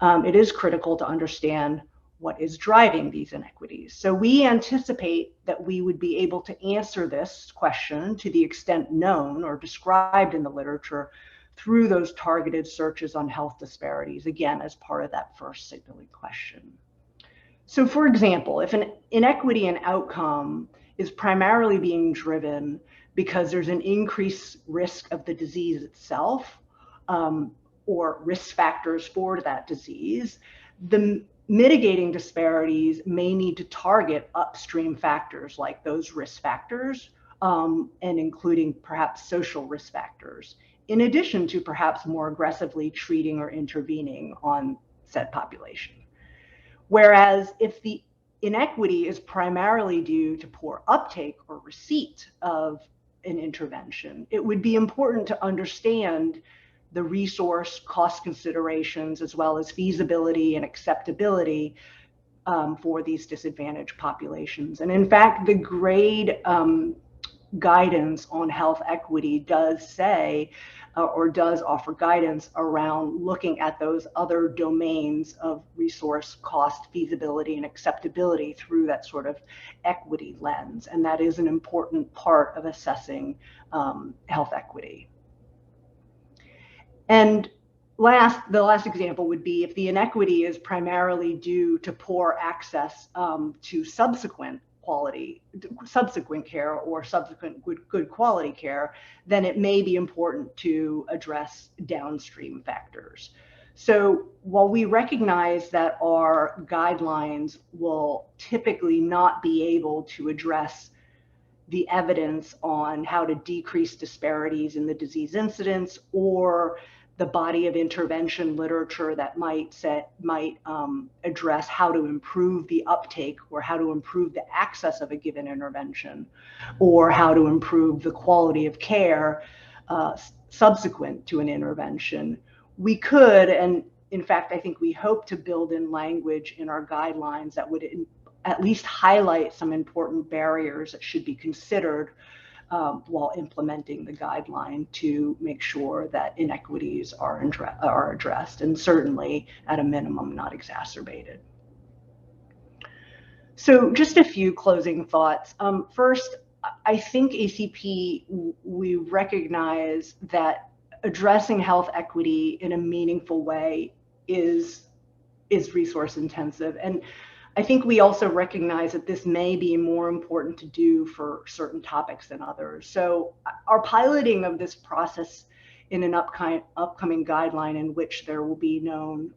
it is critical to understand what is driving these inequities. So we anticipate that we would be able to answer this question to the extent known or described in the literature through those targeted searches on health disparities, again, as part of that first signaling question. So for example, if an inequity in outcome is primarily being driven because there's an increased risk of the disease itself, or risk factors for that disease, the mitigating disparities may need to target upstream factors like those risk factors, and including perhaps social risk factors, in addition to perhaps more aggressively treating or intervening on said population. Whereas if the inequity is primarily due to poor uptake or receipt of an intervention, it would be important to understand the resource cost considerations as well as feasibility and acceptability for these disadvantaged populations. And in fact, the GRADE guidance on health equity does say or does offer guidance around looking at those other domains of resource cost, feasibility, and acceptability through that sort of equity lens. And that is an important part of assessing health equity. And the last example would be if the inequity is primarily due to poor access to subsequent care or subsequent good quality care, then it may be important to address downstream factors. So while we recognize that our guidelines will typically not be able to address the evidence on how to decrease disparities in the disease incidence or the body of intervention literature that might address how to improve the uptake or how to improve the access of a given intervention or how to improve the quality of care subsequent to an intervention. We could, and in fact, I think we hope to build in language in our guidelines that would at least highlight some important barriers that should be considered while implementing the guideline to make sure that inequities are addressed and certainly at a minimum not exacerbated. So just a few closing thoughts. First, I think ACP, we recognize that addressing health equity in a meaningful way is resource intensive. And I think we also recognize that this may be more important to do for certain topics than others. So our piloting of this process in an upcoming guideline in which there will be known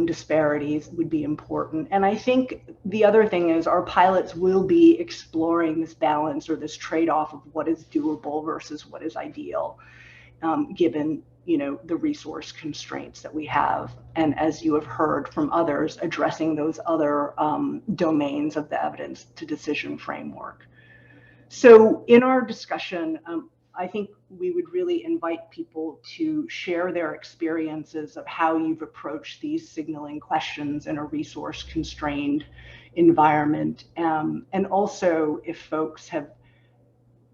disparities would be important. And I think the other thing is our pilots will be exploring this balance or this trade-off of what is doable versus what is ideal, given the resource constraints that we have. And as you have heard from others, addressing those other domains of the evidence to decision framework. So in our discussion, I think we would really invite people to share their experiences of how you've approached these signaling questions in a resource constrained environment. And also if folks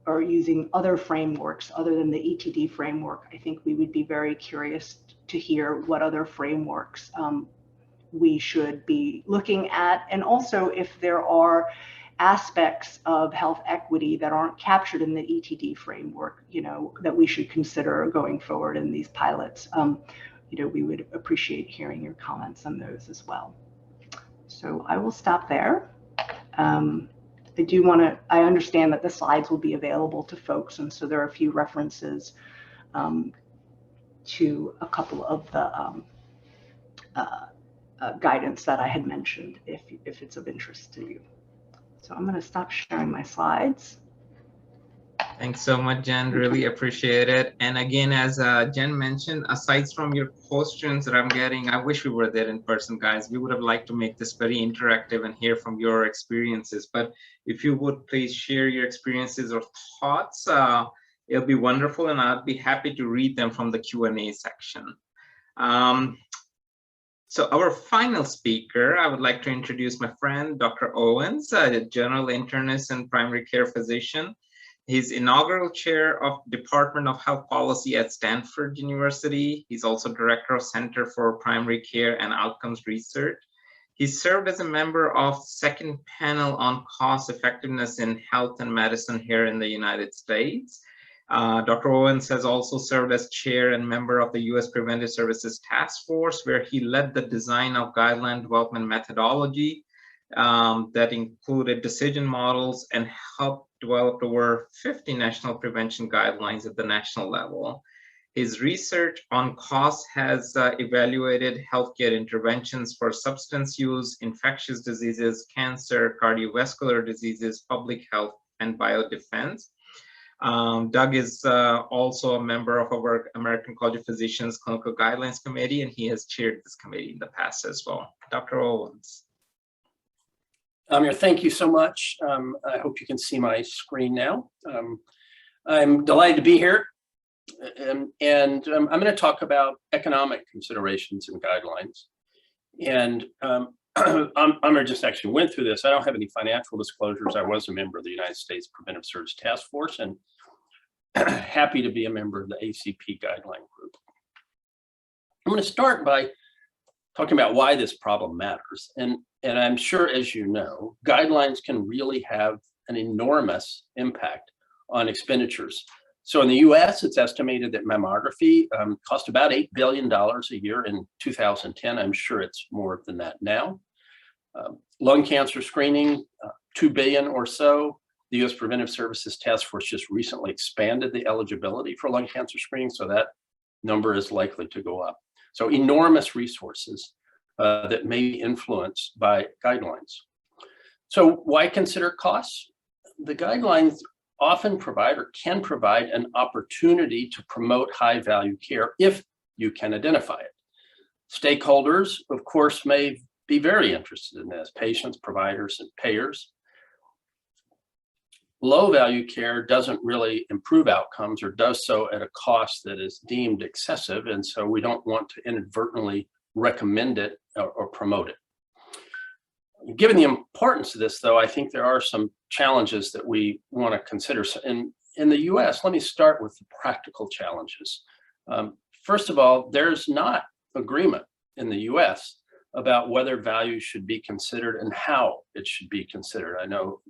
are using other frameworks other than the ETD framework, I think we would be very curious to hear what other frameworks we should be looking at. And also if there are aspects of health equity that aren't captured in the ETD framework, that we should consider going forward in these pilots. We would appreciate hearing your comments on those as well. So I will stop there. I understand that the slides will be available to folks, and so there are a few references to a couple of the guidance that I had mentioned if it's of interest to you. So I'm going to stop sharing my slides. Thanks so much, Jen. Really appreciate it. And again, as Jen mentioned, aside from your questions that I'm getting, I wish we were there in person, guys. We would have liked to make this very interactive and hear from your experiences. But if you would please share your experiences or thoughts, it'll be wonderful, and I'd be happy to read them from the Q&A section. So our final speaker, I would like to introduce my friend, Dr. Owens, a general internist and primary care physician. He's inaugural chair of Department of Health Policy at Stanford University. He's also director of Center for Primary Care and Outcomes Research. He served as a member of second panel on cost effectiveness in health and medicine here in the United States. Dr. Owens has also served as chair and member of the U.S. Preventive Services Task Force, where he led the design of guideline development methodology that included decision models and helped develop over 50 national prevention guidelines at the national level. His research on cost has evaluated healthcare interventions for substance use, infectious diseases, cancer, cardiovascular diseases, public health, and biodefense. Doug is also a member of our American College of Physicians Clinical Guidelines Committee, and he has chaired this committee in the past as well. Dr. Owens. Amir, thank you so much. I hope you can see my screen now. I'm delighted to be here, and I'm going to talk about economic considerations and guidelines. And Amir just actually went through this. I don't have any financial disclosures. I was a member of the United States Preventive Services Task Force, and happy to be a member of the ACP guideline group. I'm going to start by talking about why this problem matters. And I'm sure, as you know, guidelines can really have an enormous impact on expenditures. So in the US, it's estimated that mammography cost about $8 billion a year in 2010. I'm sure it's more than that now. Lung cancer screening, $2 billion or so. The US Preventive Services Task Force just recently expanded the eligibility for lung cancer screening, so that number is likely to go up. So enormous resources that may be influenced by guidelines. So why consider costs? The guidelines often provide or can provide an opportunity to promote high value care if you can identify it. Stakeholders, of course, may be very interested in this: patients, providers, and payers. Low value care doesn't really improve outcomes, or does so at a cost that is deemed excessive, and so we don't want to inadvertently recommend it or promote it. Given the importance of this, though, I think there are some challenges that we want to consider. In the US, let me start with the practical challenges. First of all, there's not agreement in the US about whether value should be considered and how it should be considered. I know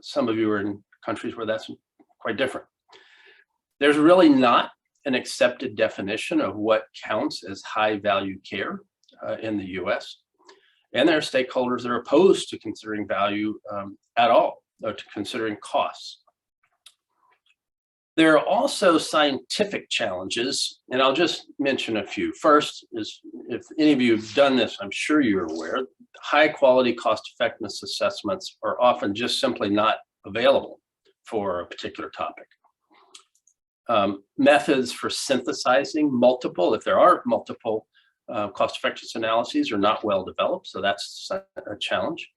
some of you are in countries where that's quite different. There's really not an accepted definition of what counts as high value care in the US. And there are stakeholders that are opposed to considering value at all, or to considering costs. There are also scientific challenges, and I'll just mention a few. First is, if any of you have done this, I'm sure you're aware, high quality cost effectiveness assessments are often just simply not available for a particular topic. Methods for synthesizing multiple, if there are multiple cost effectiveness analyses, are not well developed, so that's a challenge.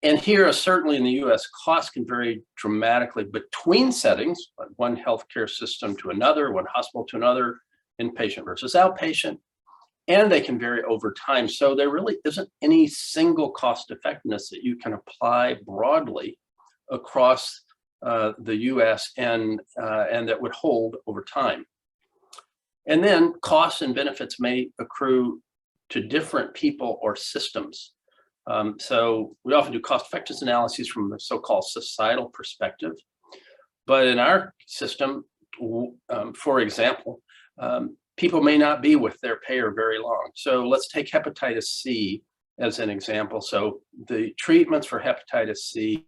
And here, certainly in the US, costs can vary dramatically between settings, like one healthcare system to another, one hospital to another, inpatient versus outpatient, and they can vary over time. So there really isn't any single cost effectiveness that you can apply broadly across the US and that would hold over time. And then costs and benefits may accrue to different people or systems. So we often do cost effectiveness analyses from the so-called societal perspective. But in our system, for example, people may not be with their payer very long. So let's take hepatitis C as an example. So the treatments for hepatitis C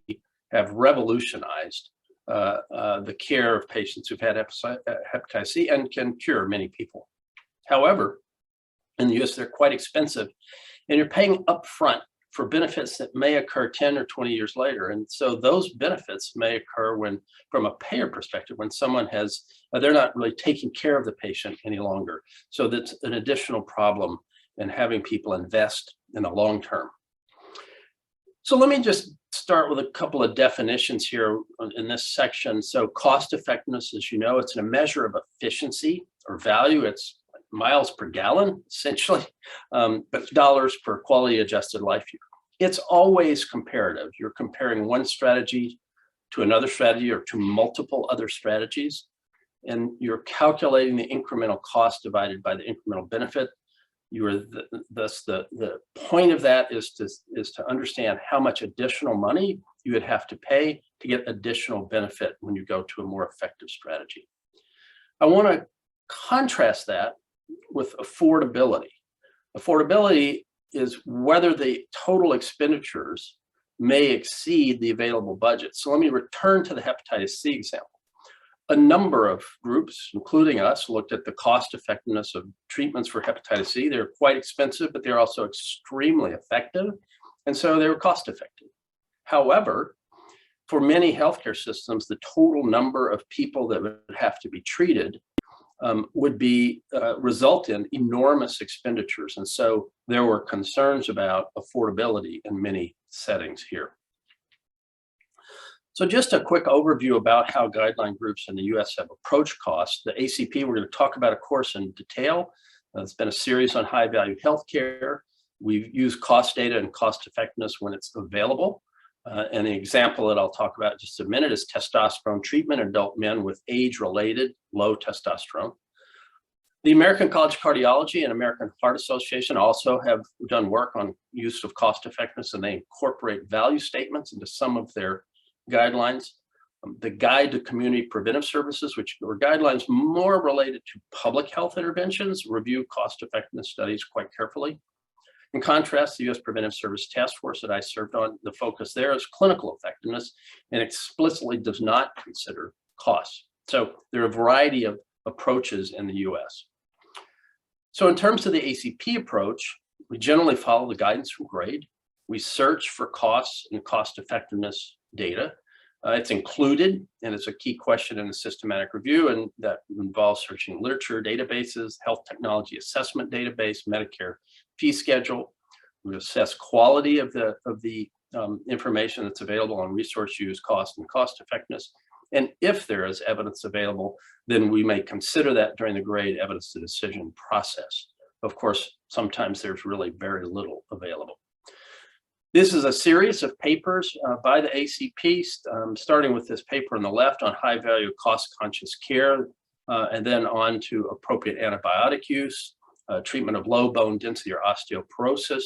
have revolutionized the care of patients who've had hepatitis C and can cure many people. However, in the US, they're quite expensive, and you're paying upfront for benefits that may occur 10 or 20 years later. And so those benefits may occur when, from a payer perspective, when someone has, they're not really taking care of the patient any longer. So that's an additional problem in having people invest in the long term. So let me just start with a couple of definitions here in this section. So cost effectiveness, as you know, it's a measure of efficiency or value. It's miles per gallon, essentially, but dollars per quality adjusted life year. It's always comparative. You're comparing one strategy to another strategy or to multiple other strategies, and you're calculating the incremental cost divided by the incremental benefit. Thus the point of that is to understand how much additional money you would have to pay to get additional benefit when you go to a more effective strategy. I want to contrast that with affordability. Affordability is whether the total expenditures may exceed the available budget. So let me return to the hepatitis C example. A number of groups, including us, looked at the cost effectiveness of treatments for hepatitis C. They're quite expensive, but they're also extremely effective. And so they were cost effective. However, for many healthcare systems, the total number of people that would have to be treated would be result in enormous expenditures. And so there were concerns about affordability in many settings here. So just a quick overview about how guideline groups in the US have approached costs. The ACP, we're going to talk about, of course, in detail. It's been a series on high value healthcare. We've used cost data and cost effectiveness when it's available. And the example that I'll talk about in just a minute is testosterone treatment in adult men with age-related low testosterone. The American College of Cardiology and American Heart Association also have done work on use of cost effectiveness, and they incorporate value statements into some of their guidelines. The Guide to Community Preventive Services, which were guidelines more related to public health interventions, review cost effectiveness studies quite carefully. In contrast, the US Preventive Service Task Force that I served on, the focus there is clinical effectiveness and explicitly does not consider costs. So there are a variety of approaches in the US. So in terms of the ACP approach, we generally follow the guidance from GRADE. We search for costs and cost effectiveness data. It's included, and it's a key question in the systematic review, and that involves searching literature databases, health technology assessment database, Medicare fee schedule. We assess quality of the information that's available on resource use, cost, and cost effectiveness. And if there is evidence available, then we may consider that during the GRADE evidence to decision process. Of course, sometimes there's really very little available. This is a series of papers by the ACP, starting with this paper on the left on high value cost conscious care, and then on to appropriate antibiotic use, treatment of low bone density or osteoporosis.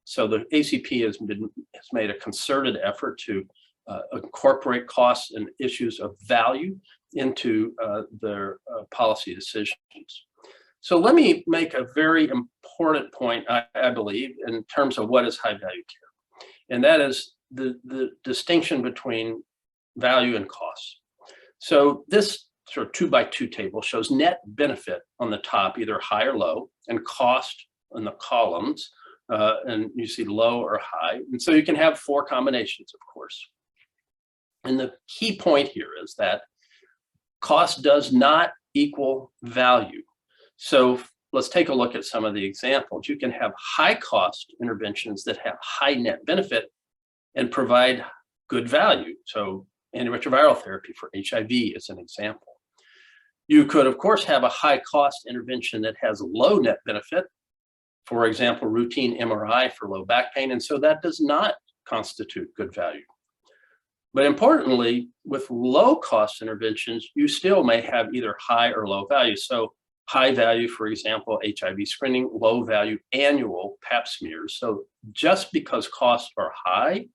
So the ACP has made a concerted effort to incorporate costs and issues of value into their policy decisions. So let me make a very important point, I believe, in terms of what is high value care. And that is the distinction between value and cost. So this sort of 2x2 table shows net benefit on the top, either high or low, and cost in the columns, and you see low or high. And so you can have four combinations, of course. And the key point here is that cost does not equal value. So let's take a look at some of the examples. You can have high cost interventions that have high net benefit and provide good value. So antiretroviral therapy for HIV is an example. You could, of course, have a high cost intervention that has low net benefit, for example, routine MRI for low back pain. And so that does not constitute good value. But importantly, with low cost interventions, you still may have either high or low value. So high value, for example, HIV screening, low value annual pap smears. So just because costs are high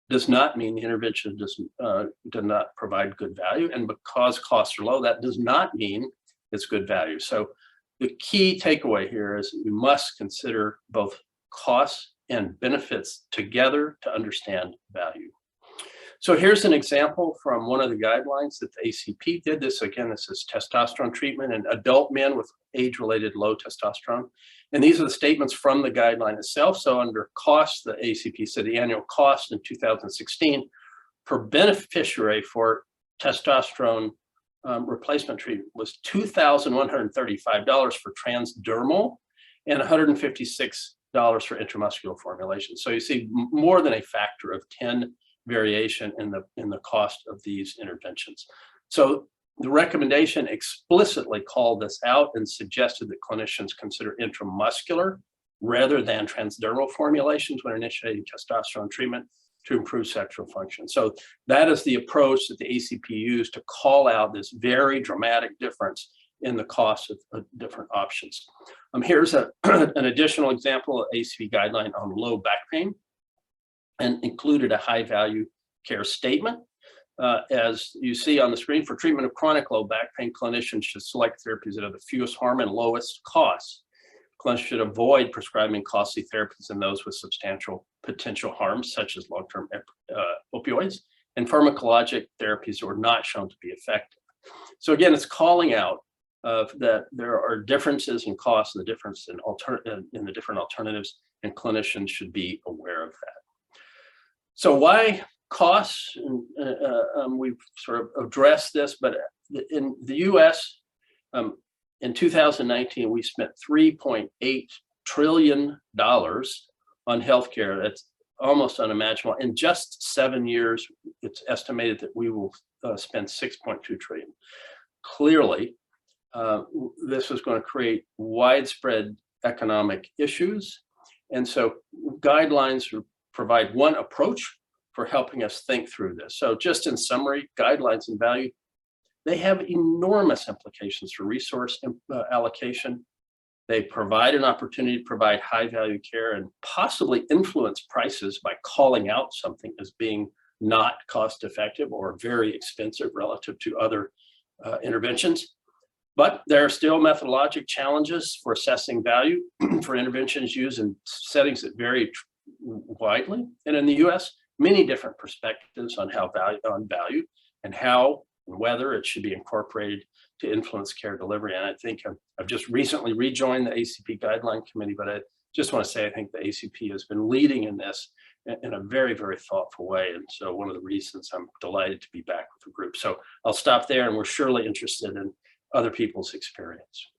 does not mean the intervention does not provide good value. And because costs are low, that does not mean it's good value. So the key takeaway here is you must consider both costs and benefits together to understand value. So here's an example from one of the guidelines that the ACP did. This is testosterone treatment in adult men with age-related low testosterone. And these are the statements from the guideline itself. So under cost, the ACP said the annual cost in 2016 per beneficiary for testosterone replacement treatment was $2,135 for transdermal and $156 for intramuscular formulation. So you see more than a factor of 10 variation in the cost of these interventions. So the recommendation explicitly called this out and suggested that clinicians consider intramuscular rather than transdermal formulations when initiating testosterone treatment to improve sexual function. So that is the approach that the ACP used to call out this very dramatic difference in the cost of different options. Here's an additional example of ACP guideline on low back pain, and included a high value care statement. As you see on the screen, for treatment of chronic low back pain, clinicians should select therapies that have the fewest harm and lowest costs. Clinicians should avoid prescribing costly therapies in those with substantial potential harms, such as long-term opioids, and pharmacologic therapies that were not shown to be effective. So again, it's calling out that there are differences in costs and the difference in the different alternatives, and clinicians should be aware of that. So why costs? We've sort of addressed this, but in the US, in 2019, we spent $3.8 trillion on healthcare. That's almost unimaginable. In just 7 years, it's estimated that we will spend $6.2 trillion. Clearly, this is going to create widespread economic issues. And so guidelines provide one approach for helping us think through this. So just in summary, guidelines and value, they have enormous implications for resource allocation. They provide an opportunity to provide high value care and possibly influence prices by calling out something as being not cost effective or very expensive relative to other interventions. But there are still methodologic challenges for assessing value for interventions used in settings that vary widely. And in the US, many different perspectives on value and how and whether it should be incorporated to influence care delivery. And I think I've just recently rejoined the ACP Guideline Committee, but I just want to say I think the ACP has been leading in this in a very, very thoughtful way. And so one of the reasons I'm delighted to be back with the group. So I'll stop there, and we're surely interested in other people's experience.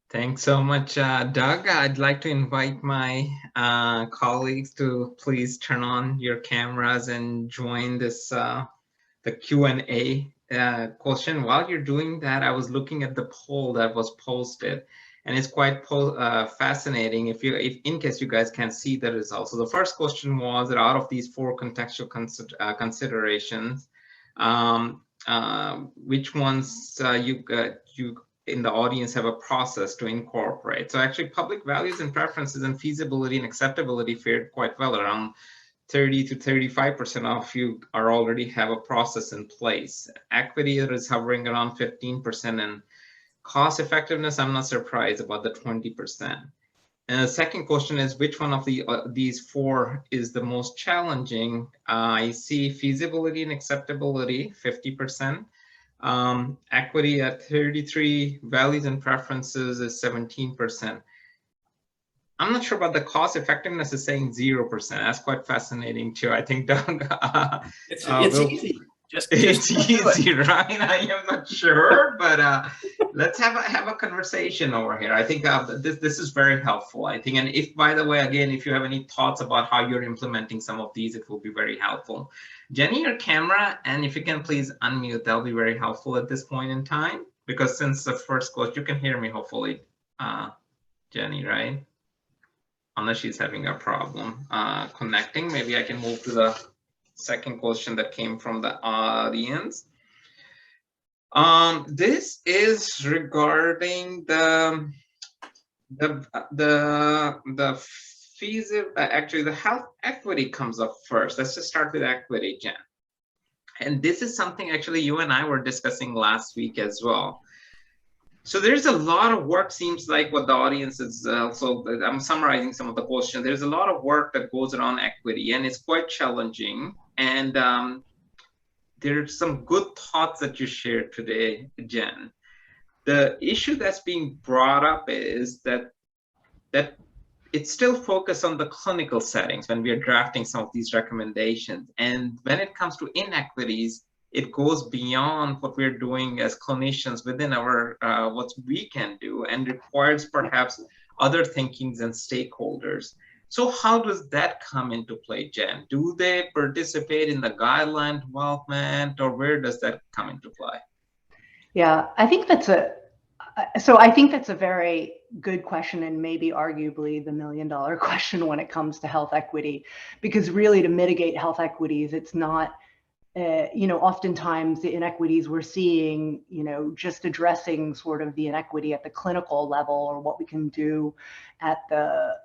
Thanks so much, Doug. I'd like to invite my colleagues to please turn on your cameras and join this the Q&A question. While you're doing that, I was looking at the poll that was posted, and it's quite fascinating. If in case you guys can see the results. So the first question was that out of these 4 contextual considerations, which ones you in the audience have a process to incorporate. So actually public values and preferences and feasibility and acceptability fared quite well. Around 30 to 35% of you are already have a process in place. Equity is hovering around 15%, and cost effectiveness, I'm not surprised about the 20%. And the second question is, which one of these 4 is the most challenging? I see feasibility and acceptability, 50%. Equity at 33, values and preferences is 17%. I'm not sure about the cost effectiveness is saying 0%. That's quite fascinating too. I think Doug, it's easy. Just easy, right? I am not sure, but let's have a conversation over here. I think this is very helpful, I think. And if, by the way, again, if you have any thoughts about how you're implementing some of these, it will be very helpful. Jenny, your camera, and if you can please unmute, that'll be very helpful at this point in time, because since the first question, you can hear me hopefully, Jenny, right? Unless she's having a problem connecting, maybe I can move to the second question that came from the audience. This is regarding the feasible, actually the health equity comes up first. Let's just start with equity, Jen. And this is something actually you and I were discussing last week as well. So there's a lot of work, seems like what the audience is also, I'm summarizing some of the questions. There's a lot of work that goes around equity, and it's quite challenging. And there's some good thoughts that you shared today, Jen. The issue that's being brought up is that it's still focused on the clinical settings when we are drafting some of these recommendations. And when it comes to inequities, it goes beyond what we're doing as clinicians within our what we can do, and requires perhaps other thinkings and stakeholders. So how does that come into play, Jen? Do they participate in the guideline development, or where does that come into play? Yeah, I think that's a very good question, and maybe arguably the $1 million question when it comes to health equity, because really to mitigate health equities, it's not, oftentimes the inequities we're seeing, just addressing sort of the inequity at the clinical level, or what we can do at the,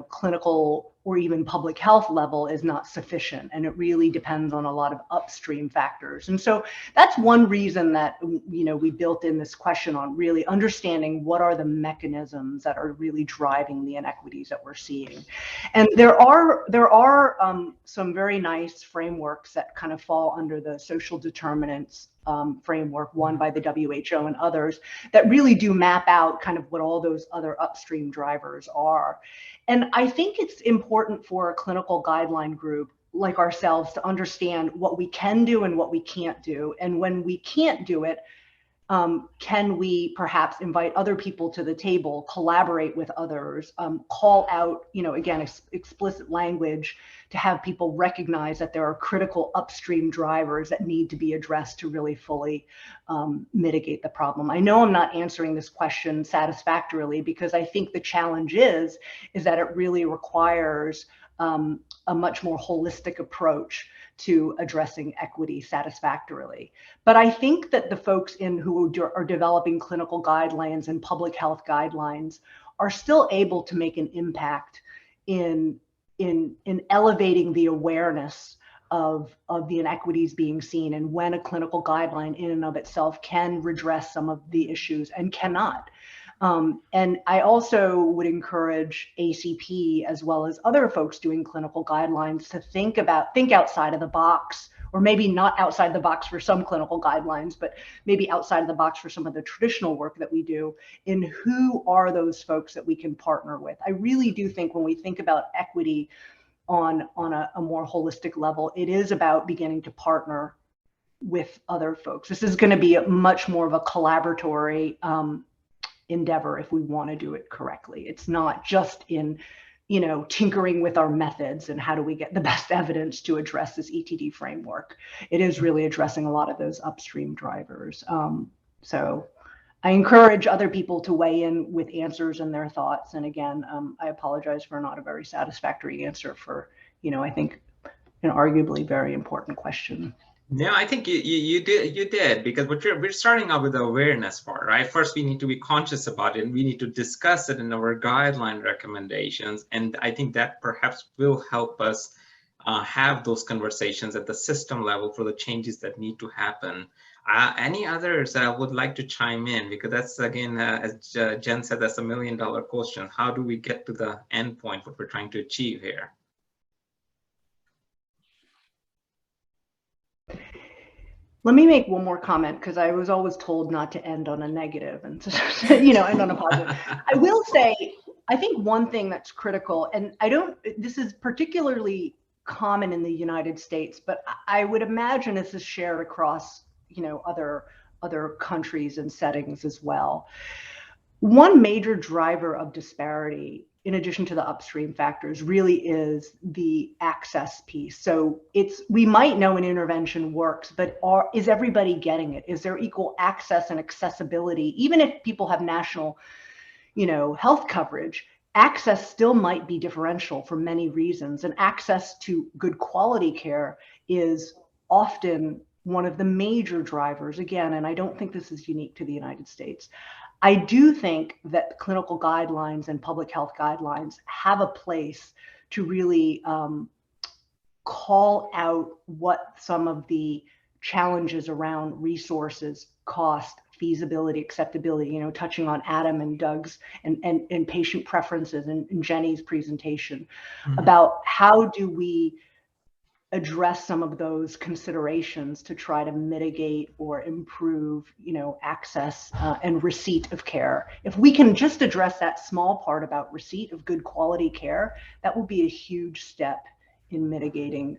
clinical or even public health level is not sufficient. And it really depends on a lot of upstream factors. And so that's one reason that, we built in this question on really understanding what are the mechanisms that are really driving the inequities that we're seeing. And there are some very nice frameworks that kind of fall under the social determinants framework, one by the WHO and others, that really do map out kind of what all those other upstream drivers are. And I think it's important for a clinical guideline group like ourselves to understand what we can do and what we can't do. And when we can't do it, can we perhaps invite other people to the table, collaborate with others, call out, again, explicit language to have people recognize that there are critical upstream drivers that need to be addressed to really fully mitigate the problem. I know I'm not answering this question satisfactorily, because I think the challenge is that it really requires a much more holistic approach to addressing equity satisfactorily. But I think that the folks who are developing clinical guidelines and public health guidelines are still able to make an impact in elevating the awareness of the inequities being seen, and when a clinical guideline in and of itself can redress some of the issues and cannot. And I also would encourage ACP, as well as other folks doing clinical guidelines, to think outside of the box, or maybe not outside the box for some clinical guidelines, but maybe outside of the box for some of the traditional work that we do, in who are those folks that we can partner with. I really do think when we think about equity on a more holistic level, it is about beginning to partner with other folks. This is going to be much more of a collaboratory endeavor if we want to do it correctly. It's not just in, tinkering with our methods and how do we get the best evidence to address this ETD framework. It is really addressing a lot of those upstream drivers. So I encourage other people to weigh in with answers and their thoughts. And again, I apologize for not a very satisfactory answer for, I think an arguably very important question. Yeah, I think you did, because we're starting out with the awareness part, right? First, we need to be conscious about it, and we need to discuss it in our guideline recommendations. And I think that perhaps will help us have those conversations at the system level for the changes that need to happen. Any others would like to chime in? Because that's, again, as Jen said, that's $1 million question. How do we get to the end point, what we're trying to achieve here? Let me make one more comment, because I was always told not to end on a negative and to, end on a positive. I will say, I think one thing that's critical, and this is particularly common in the United States, but I would imagine this is shared across, other countries and settings as well. One major driver of disparity, in addition to the upstream factors, really is the access piece. So we might know an intervention works, but is everybody getting it? Is there equal access and accessibility? Even if people have national, health coverage, access still might be differential for many reasons. And access to good quality care is often one of the major drivers, again, and I don't think this is unique to the United States. I do think that clinical guidelines and public health guidelines have a place to really call out what some of the challenges around resources, cost, feasibility, acceptability, you know, touching on Adam and Doug's and patient preferences and Jenny's presentation about how do we address some of those considerations to try to mitigate or improve, you know, access and receipt of care. If we can just address that small part about receipt of good quality care, that will be a huge step in mitigating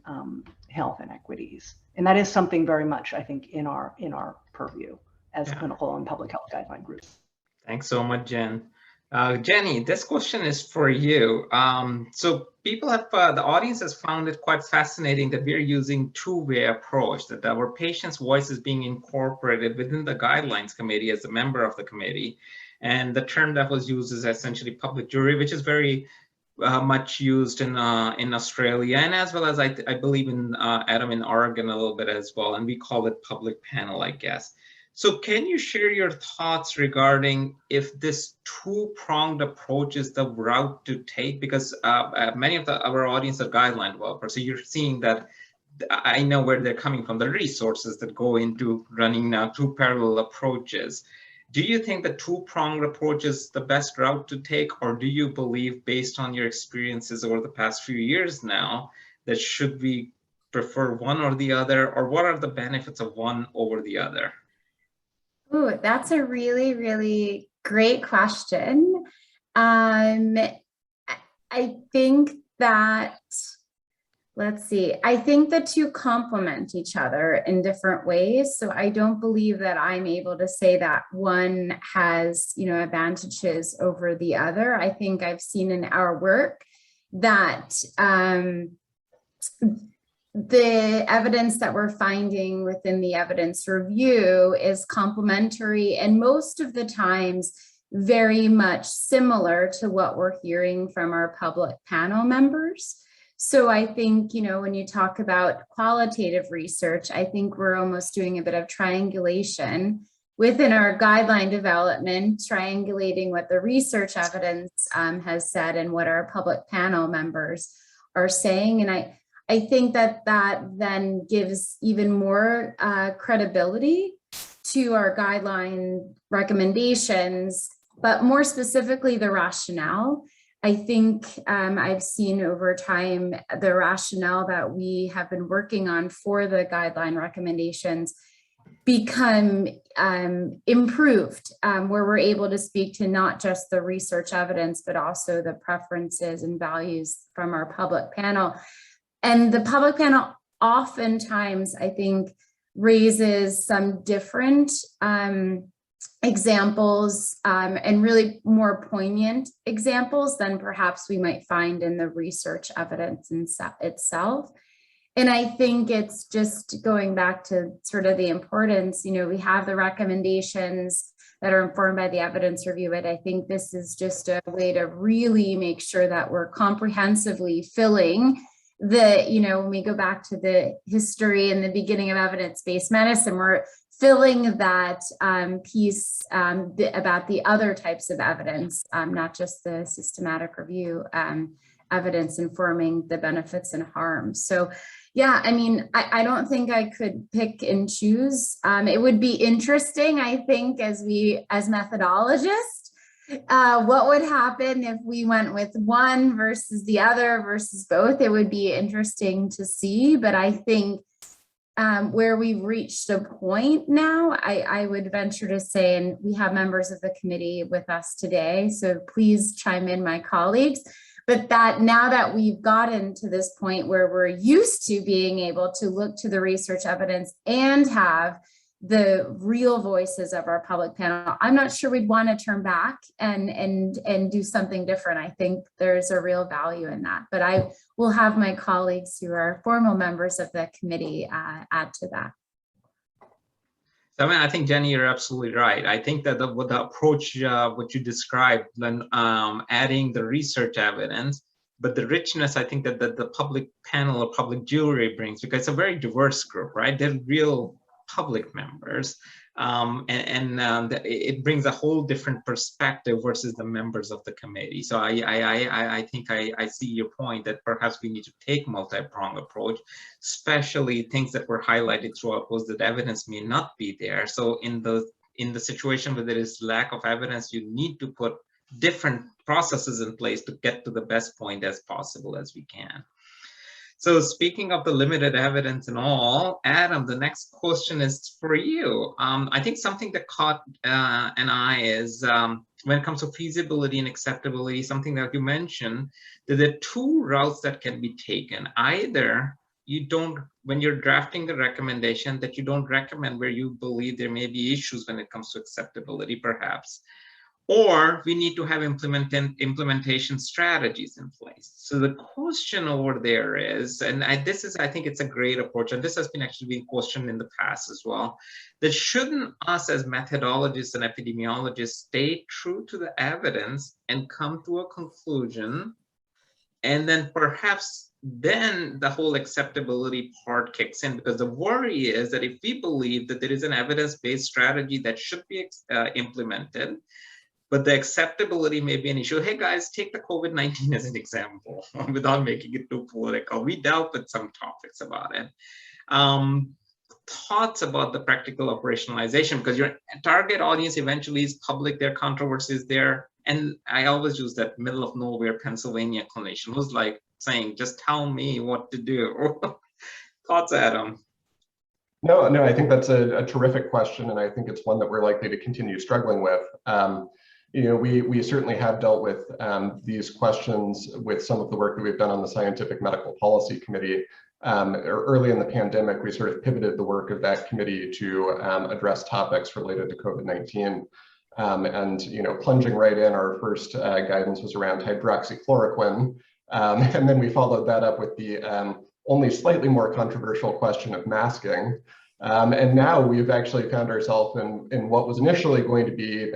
health inequities. And that is something very much, I think, in our purview as clinical and public health guideline groups. Thanks so much, Jen. Jenny, this question is for you. So people have, the audience has found it quite fascinating that we're using two-way approach, that our patients' voice is being incorporated within the guidelines committee as a member of the committee. And the term that was used is essentially public jury, which is very much used in Australia, and as well as I believe in Adam in Oregon a little bit as well, and we call it public panel, I guess. So can you share your thoughts regarding if this two-pronged approach is the route to take? Because many of our audience are guideline developers, so you're seeing that I know where they're coming from, the resources that go into running now two parallel approaches. Do you think the two-pronged approach is the best route to take, or do you believe, based on your experiences over the past few years now, that should we prefer one or the other, or what are the benefits of one over the other? Ooh, that's a really, really great question. I think that, let's see, I think the two complement each other in different ways. So I don't believe that I'm able to say that one has, you know, advantages over the other. I think I've seen in our work that the evidence that we're finding within the evidence review is complementary and most of the times very much similar to what we're hearing from our public panel members. So I think, you know, when you talk about qualitative research, I think we're almost doing a bit of triangulation within our guideline development, triangulating what the research evidence has said and what our public panel members are saying. And I think that then gives even more credibility to our guideline recommendations, but more specifically the rationale. I think I've seen over time the rationale that we have been working on for the guideline recommendations become improved, where we're able to speak to not just the research evidence, but also the preferences and values from our public panel. And the public panel oftentimes, I think, raises some different examples and really more poignant examples than perhaps we might find in the research evidence itself. And I think it's just going back to sort of the importance, you know, we have the recommendations that are informed by the evidence review, but I think this is just a way to really make sure that we're comprehensively filling the, you know, when we go back to the history and the beginning of evidence-based medicine, we're filling that piece about the other types of evidence, not just the systematic review evidence informing the benefits and harms. So yeah, I mean, I don't think I could pick and choose. It would be interesting, I think, as methodologists, what would happen if we went with one versus the other versus both. It would be interesting to see, but I think where we've reached a point now, I would venture to say, and we have members of the committee with us today, so please chime in, my colleagues, but that now that we've gotten to this point where we're used to being able to look to the research evidence and have the real voices of our public panel, I'm not sure we'd want to turn back and do something different. I think there's a real value in that, but I will have my colleagues who are formal members of the committee add to that. So, I mean, I think, Jenny, you're absolutely right. I think that the approach, what you described, then adding the research evidence, but the richness, I think that the public panel or public jury brings, because it's a very diverse group, right? They're real public members, it brings a whole different perspective versus the members of the committee. So I think I see your point that perhaps we need to take multi-pronged approach, especially things that were highlighted throughout was that evidence may not be there. So in the in the situation where there is lack of evidence, you need to put different processes in place to get to the best point as possible as we can. So speaking of the limited evidence and all, Adam, the next question is for you. I think something that caught an eye is when it comes to feasibility and acceptability, something that you mentioned, that there are two routes that can be taken. Either you don't, when you're drafting the recommendation, that you don't recommend where you believe there may be issues when it comes to acceptability, perhaps. Or we need to have implementation strategies in place. So the question over there is, and I think it's a great approach, and this has been actually being questioned in the past as well, that shouldn't us as methodologists and epidemiologists stay true to the evidence and come to a conclusion, and then perhaps then the whole acceptability part kicks in, because the worry is that if we believe that there is an evidence-based strategy that should be implemented, but the acceptability may be an issue. Hey guys, take the COVID-19 as an example, without making it too political. We dealt with some topics about it. Thoughts about the practical operationalization, because your target audience eventually is public, their controversy is there. And I always use that middle of nowhere Pennsylvania clinician who's like saying, just tell me what to do. Thoughts, Adam? No, I think that's a terrific question, and I think it's one that we're likely to continue struggling with. We certainly have dealt with these questions with some of the work that we've done on the Scientific Medical Policy Committee. Early in the pandemic, we sort of pivoted the work of that committee to address topics related to COVID-19. And plunging right in, our first guidance was around hydroxychloroquine. And then we followed that up with the only slightly more controversial question of masking. And now we've actually found ourselves in what was initially going to be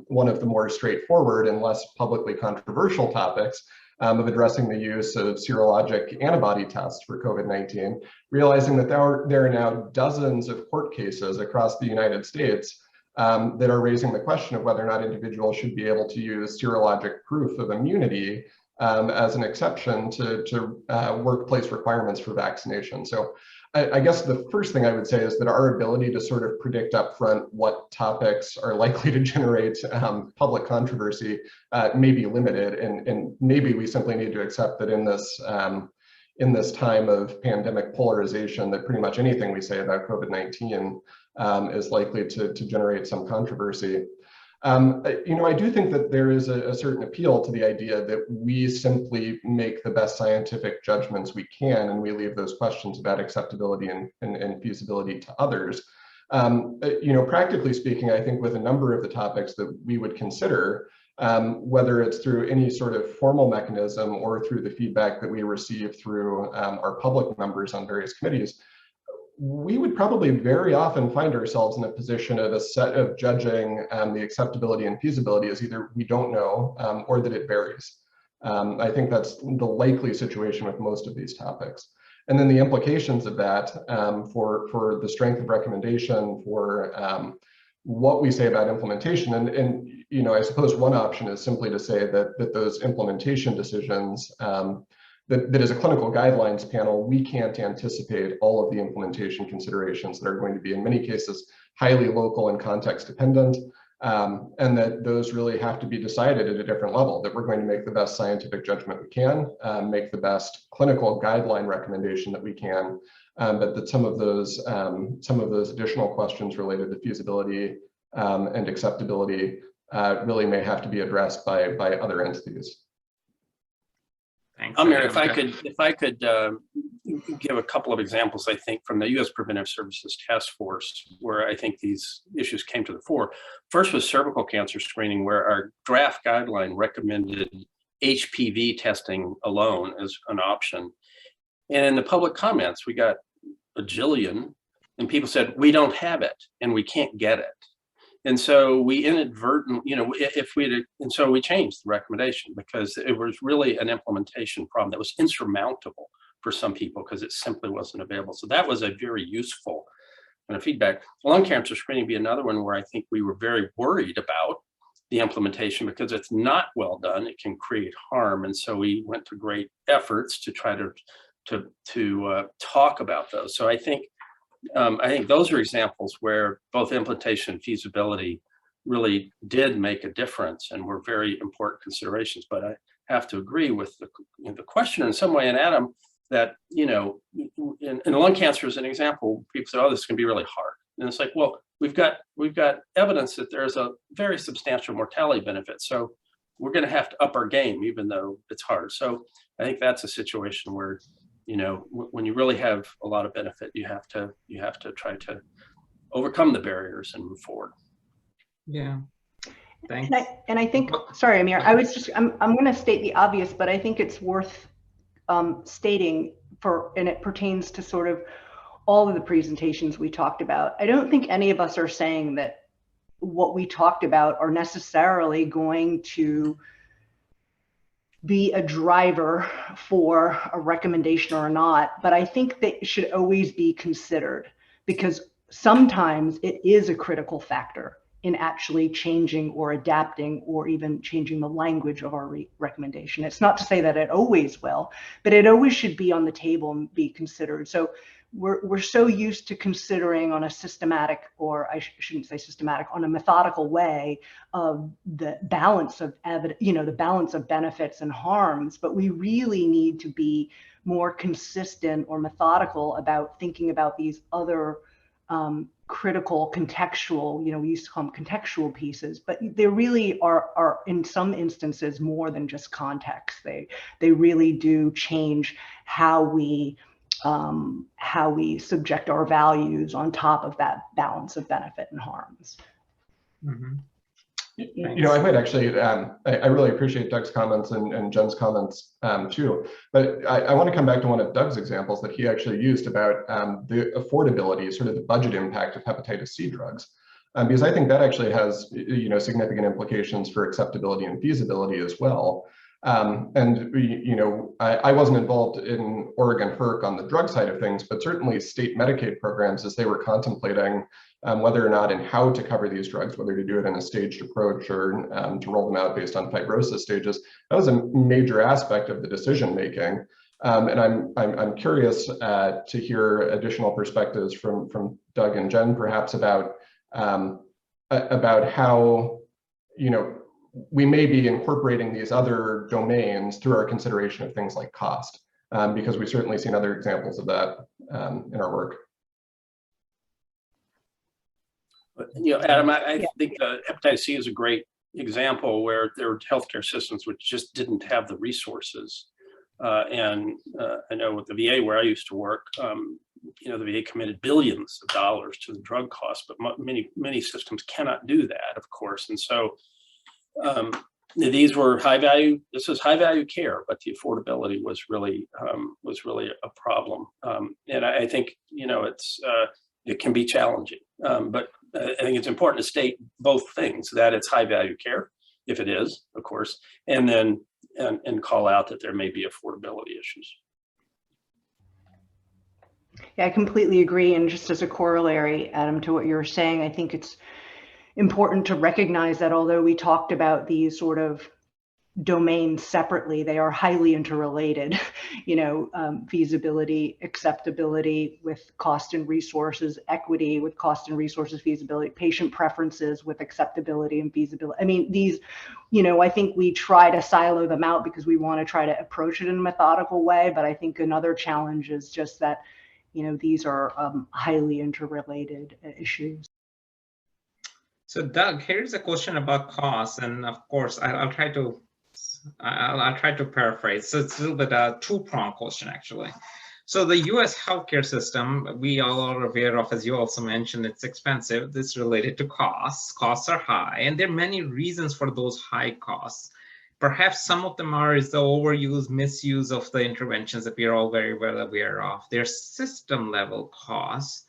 one of the more straightforward and less publicly controversial topics of addressing the use of serologic antibody tests for COVID-19, realizing that there are now dozens of court cases across the United States that are raising the question of whether or not individuals should be able to use serologic proof of immunity as an exception to workplace requirements for vaccination. So I guess the first thing I would say is that our ability to sort of predict upfront what topics are likely to generate public controversy may be limited, and maybe we simply need to accept that in this time of pandemic polarization, that pretty much anything we say about COVID-19 is likely to generate some controversy. I do think that there is a certain appeal to the idea that we simply make the best scientific judgments we can, and we leave those questions about acceptability and feasibility to others. Practically speaking, I think with a number of the topics that we would consider, whether it's through any sort of formal mechanism or through the feedback that we receive through our public members on various committees, we would probably very often find ourselves in a position of judging the acceptability and feasibility as either we don't know or that it varies. I think that's the likely situation with most of these topics. And then the implications of that for the strength of recommendation, for what we say about implementation. And I suppose one option is simply to say that those implementation decisions, that as a clinical guidelines panel, we can't anticipate all of the implementation considerations that are going to be, in many cases, highly local and context dependent, and that those really have to be decided at a different level, that we're going to make the best scientific judgment we can, make the best clinical guideline recommendation that we can, but that some of those additional questions related to feasibility and acceptability really may have to be addressed by other entities. Thanks, Amir, if I could give a couple of examples, I think, from the U.S. Preventive Services Task Force, where I think these issues came to the fore. First was cervical cancer screening, where our draft guideline recommended HPV testing alone as an option. And in the public comments, we got a jillion, and people said, we don't have it and we can't get it. And so we inadvertently, and so we changed the recommendation because it was really an implementation problem that was insurmountable for some people because it simply wasn't available. So that was a very useful kind of feedback. Lung cancer screening would be another one where I think we were very worried about the implementation because it's not well done. It can create harm. And so we went to great efforts to try to talk about those. So I think I think those are examples where both implementation and feasibility really did make a difference and were very important considerations. But I have to agree with the questioner in some way, and Adam, that in lung cancer as an example, people say, "Oh, this is going to be really hard," and it's like, well, we've got evidence that there's a very substantial mortality benefit, so we're going to have to up our game, even though it's hard. So I think that's a situation where, when you really have a lot of benefit, you have to try to overcome the barriers and move forward. Yeah. Thanks. And I think, sorry, Amir, I'm going to state the obvious, but I think it's worth stating and it pertains to sort of all of the presentations we talked about. I don't think any of us are saying that what we talked about are necessarily going to be a driver for a recommendation or not, but I think they should always be considered, because sometimes it is a critical factor in actually changing or adapting or even changing the language of our recommendation. It's not to say that it always will, but it always should be on the table and be considered. So we're so used to considering on a systematic, or I shouldn't say systematic, on a methodical way of the balance of evidence, the balance of benefits and harms, but we really need to be more consistent or methodical about thinking about these other critical contextual, we used to call them contextual pieces, but they really are in some instances more than just context. They really do change how we subject our values on top of that balance of benefit and harms. Mm-hmm. I might actually, I really appreciate Doug's comments and Jen's comments too, but I want to come back to one of Doug's examples that he actually used about the affordability, sort of the budget impact of hepatitis C drugs, because I think that actually has, significant implications for acceptability and feasibility as well. I wasn't involved in Oregon HERC on the drug side of things, but certainly state Medicaid programs, as they were contemplating whether or not and how to cover these drugs, whether to do it in a staged approach or to roll them out based on fibrosis stages, that was a major aspect of the decision making. And I'm curious to hear additional perspectives from Doug and Jen, perhaps about how we may be incorporating these other domains through our consideration of things like cost, because we've certainly seen other examples of that in our work. Adam, I think hepatitis C is a great example where there were healthcare systems which just didn't have the resources. I know with the VA where I used to work, the VA committed billions of dollars to the drug costs, but many systems cannot do that, of course. And so these were this is high value care, but the affordability was really a problem. And I think, it can be challenging, but I think it's important to state both things, that it's high value care, if it is, of course, and then and call out that there may be affordability issues. Yeah, I completely agree. And just as a corollary, Adam, to what you were saying, I think it's important to recognize that although we talked about these sort of domains separately, they are highly interrelated. Feasibility, acceptability with cost and resources, equity with cost and resources, feasibility, patient preferences with acceptability and feasibility. I mean, these, I think we try to silo them out because we want to try to approach it in a methodical way. But I think another challenge is just that, these are highly interrelated issues. So Doug, here's a question about costs, and of course, I'll try to paraphrase. So it's a little bit a two-pronged question, actually. So the U.S. healthcare system, we all are aware of, as you also mentioned, it's expensive. This is related to costs. Costs are high, and there are many reasons for those high costs. Perhaps some of them is the overuse, misuse of the interventions that we are all very well aware of. They're system-level costs.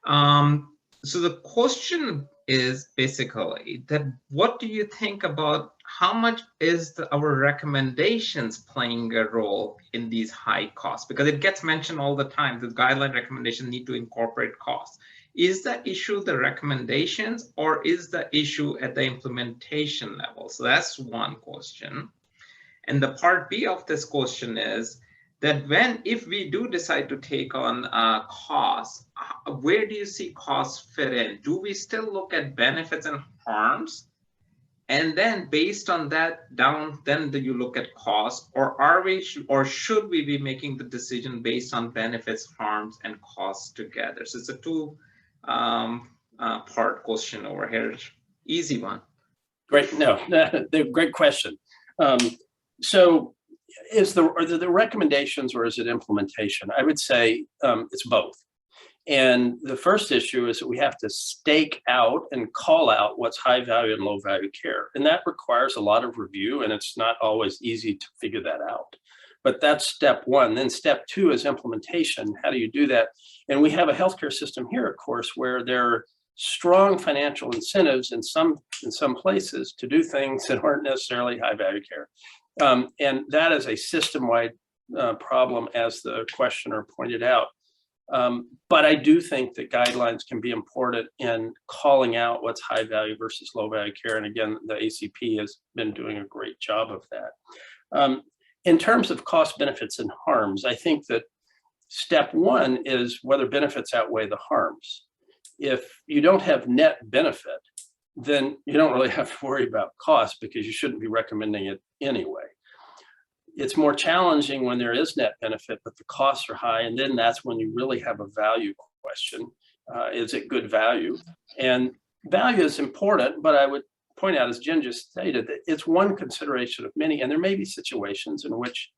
So the question is basically that what do you think about how much is our recommendations playing a role in these high costs? Because it gets mentioned all the time, the guideline recommendations need to incorporate costs. Is the issue the recommendations, or is the issue at the implementation level? So that's one question. And the part B of this question is that if we do decide to take on costs, where do you see costs fit in? Do we still look at benefits and harms? And then based on that then do you look at costs, or are we, or should we be making the decision based on benefits, harms, and costs together? So it's a two part question over here. Easy one. Great. No, great question. So are the recommendations or is it implementation? I would say it's both. And the first issue is that we have to stake out and call out what's high value and low value care. And that requires a lot of review, and it's not always easy to figure that out. But that's step one. Then step two is implementation. How do you do that? And we have a healthcare system here, of course, where there are strong financial incentives in some places to do things that aren't necessarily high value care. And that is a system-wide problem, as the questioner pointed out. But I do think that guidelines can be important in calling out what's high value versus low value care. And again, the ACP has been doing a great job of that. In terms of cost, benefits, and harms, I think that step one is whether benefits outweigh the harms. If you don't have net benefit, then you don't really have to worry about cost because you shouldn't be recommending it anyway. It's more challenging when there is net benefit, but the costs are high. And then that's when you really have a value question. Is it good value? And value is important, but I would point out, as Jen just stated, that it's one consideration of many. And there may be situations in which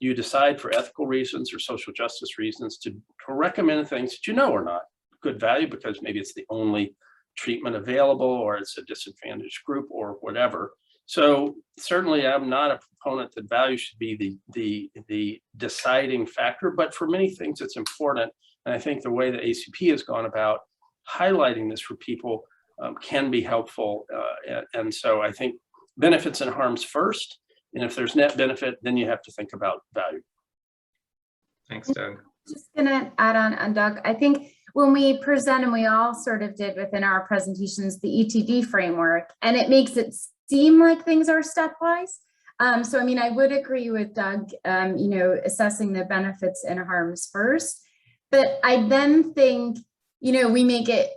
you decide for ethical reasons or social justice reasons to recommend things that you know are not good value because maybe it's the only treatment available or it's a disadvantaged group or whatever. So certainly I'm not a proponent that value should be the deciding factor, but for many things it's important. And I think the way the ACP has gone about highlighting this for people can be helpful. And so I think benefits and harms first. And if there's net benefit, then you have to think about value. Thanks, Doug. Just gonna add on Doug. I think when we present, and we all sort of did within our presentations, the ETD framework, and it makes it seem like things are stepwise. So, I mean, I would agree with Doug, you know, assessing the benefits and harms first, but I then think, you know, we make it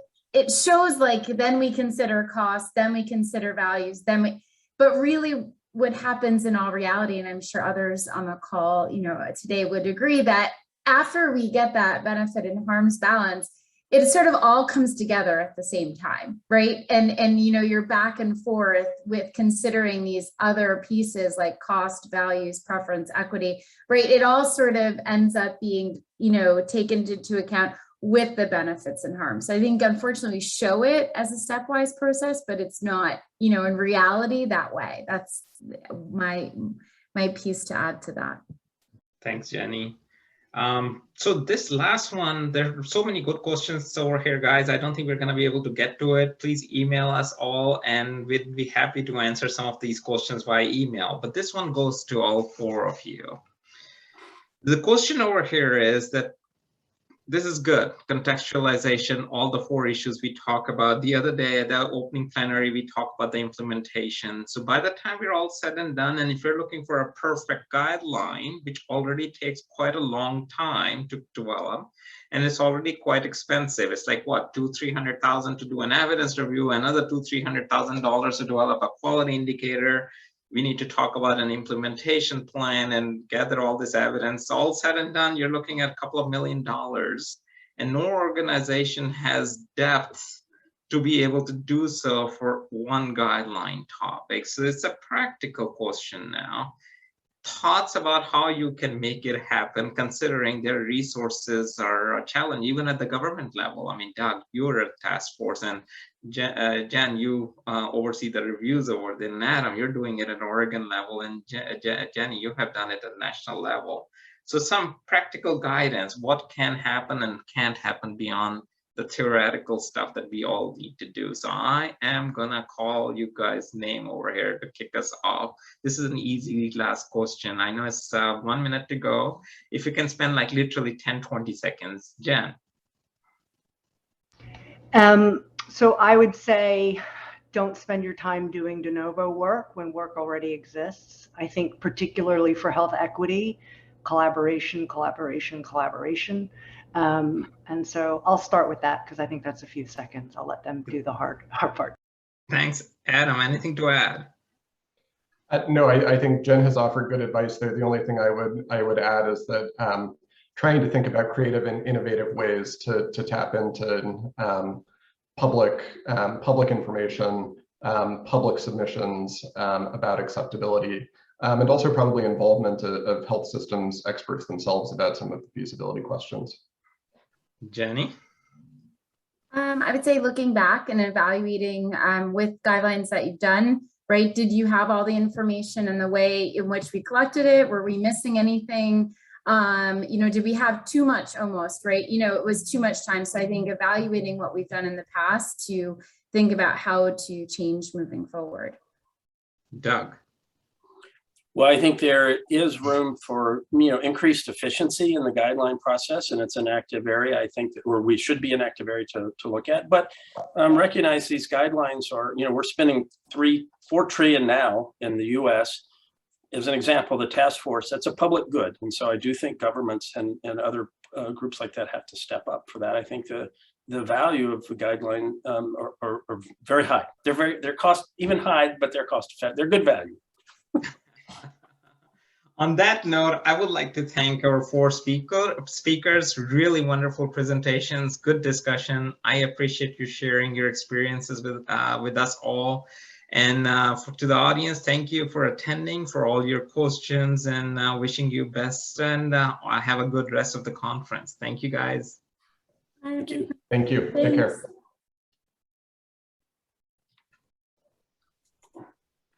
shows like, then we consider costs, then we consider values, but really what happens in all reality, and I'm sure others on the call, you know, today would agree that after we get that benefit and harms balance, it sort of all comes together at the same time, right? And you know, you're back and forth with considering these other pieces like cost, values, preference, equity, right? It all sort of ends up being, you know, taken into account with the benefits and harms. So I think unfortunately we show it as a stepwise process, but it's not, you know, in reality that way. That's my piece to add to that. Thanks, Jenny. So this last one, there are so many good questions over here, guys. I don't think we're going to be able to get to it. Please email us all, and we'd be happy to answer some of these questions via email. But this one goes to all four of you. The question over here is that this is good. Contextualization, all the four issues we talk about. The other day at the opening plenary, we talked about the implementation. So by the time we're all said and done, and if you're looking for a perfect guideline, which already takes quite a long time to develop, and it's already quite expensive. It's like what, $200,000-$300,000 to do an evidence review, another $200,000-$300,000 to develop a quality indicator. We need to talk about an implementation plan and gather all this evidence. All said and done, you're looking at a couple of $1 million. And no organization has depth to be able to do so for one guideline topic. So it's a practical question now. Thoughts about how you can make it happen, considering their resources are a challenge, even at the government level. I mean, Doug, you're a task force, and Jen, you oversee the reviews over there. And Adam, you're doing it at Oregon level, and Jenny, you have done it at national level. So some practical guidance, what can happen and can't happen beyond the theoretical stuff that we all need to do. So I am gonna call you guys' name over here to kick us off. This is an easy last question. I know it's 1 minute to go. If you can spend like literally 10-20 seconds. Jen. So I would say, don't spend your time doing de novo work when work already exists. I think particularly for health equity, collaboration, collaboration, collaboration. And so I'll start with that because I think that's a few seconds. I'll let them do the hard part. Thanks, Adam. Anything to add? No, I think Jen has offered good advice there. The only thing I would add is that trying to think about creative and innovative ways to tap into public information, public submissions about acceptability, and also probably involvement of health systems experts themselves about some of the feasibility questions. Jenny? I would say looking back and evaluating with guidelines that you've done, right? Did you have all the information in the way in which we collected it? Were we missing anything? Did we have too much almost, right? It was too much time. So I think evaluating what we've done in the past to think about how to change moving forward. Doug? Well, I think there is room for, increased efficiency in the guideline process, and it's an active area, I think, or we should be an active area to look at. But recognize these guidelines are, we're spending $4 trillion now in the US. As an example, the task force, that's a public good. And so I do think governments and other groups like that have to step up for that. I think the value of the guideline are very high. They're cost even high, but they're cost effective. They're good value. On that note, I would like to thank our 4 speakers. Really wonderful presentations, good discussion. I appreciate you sharing your experiences with us all. And to the audience, thank you for attending, for all your questions, and wishing you best, and have a good rest of the conference. Thank you, guys. Thank you. Thank you. Take care.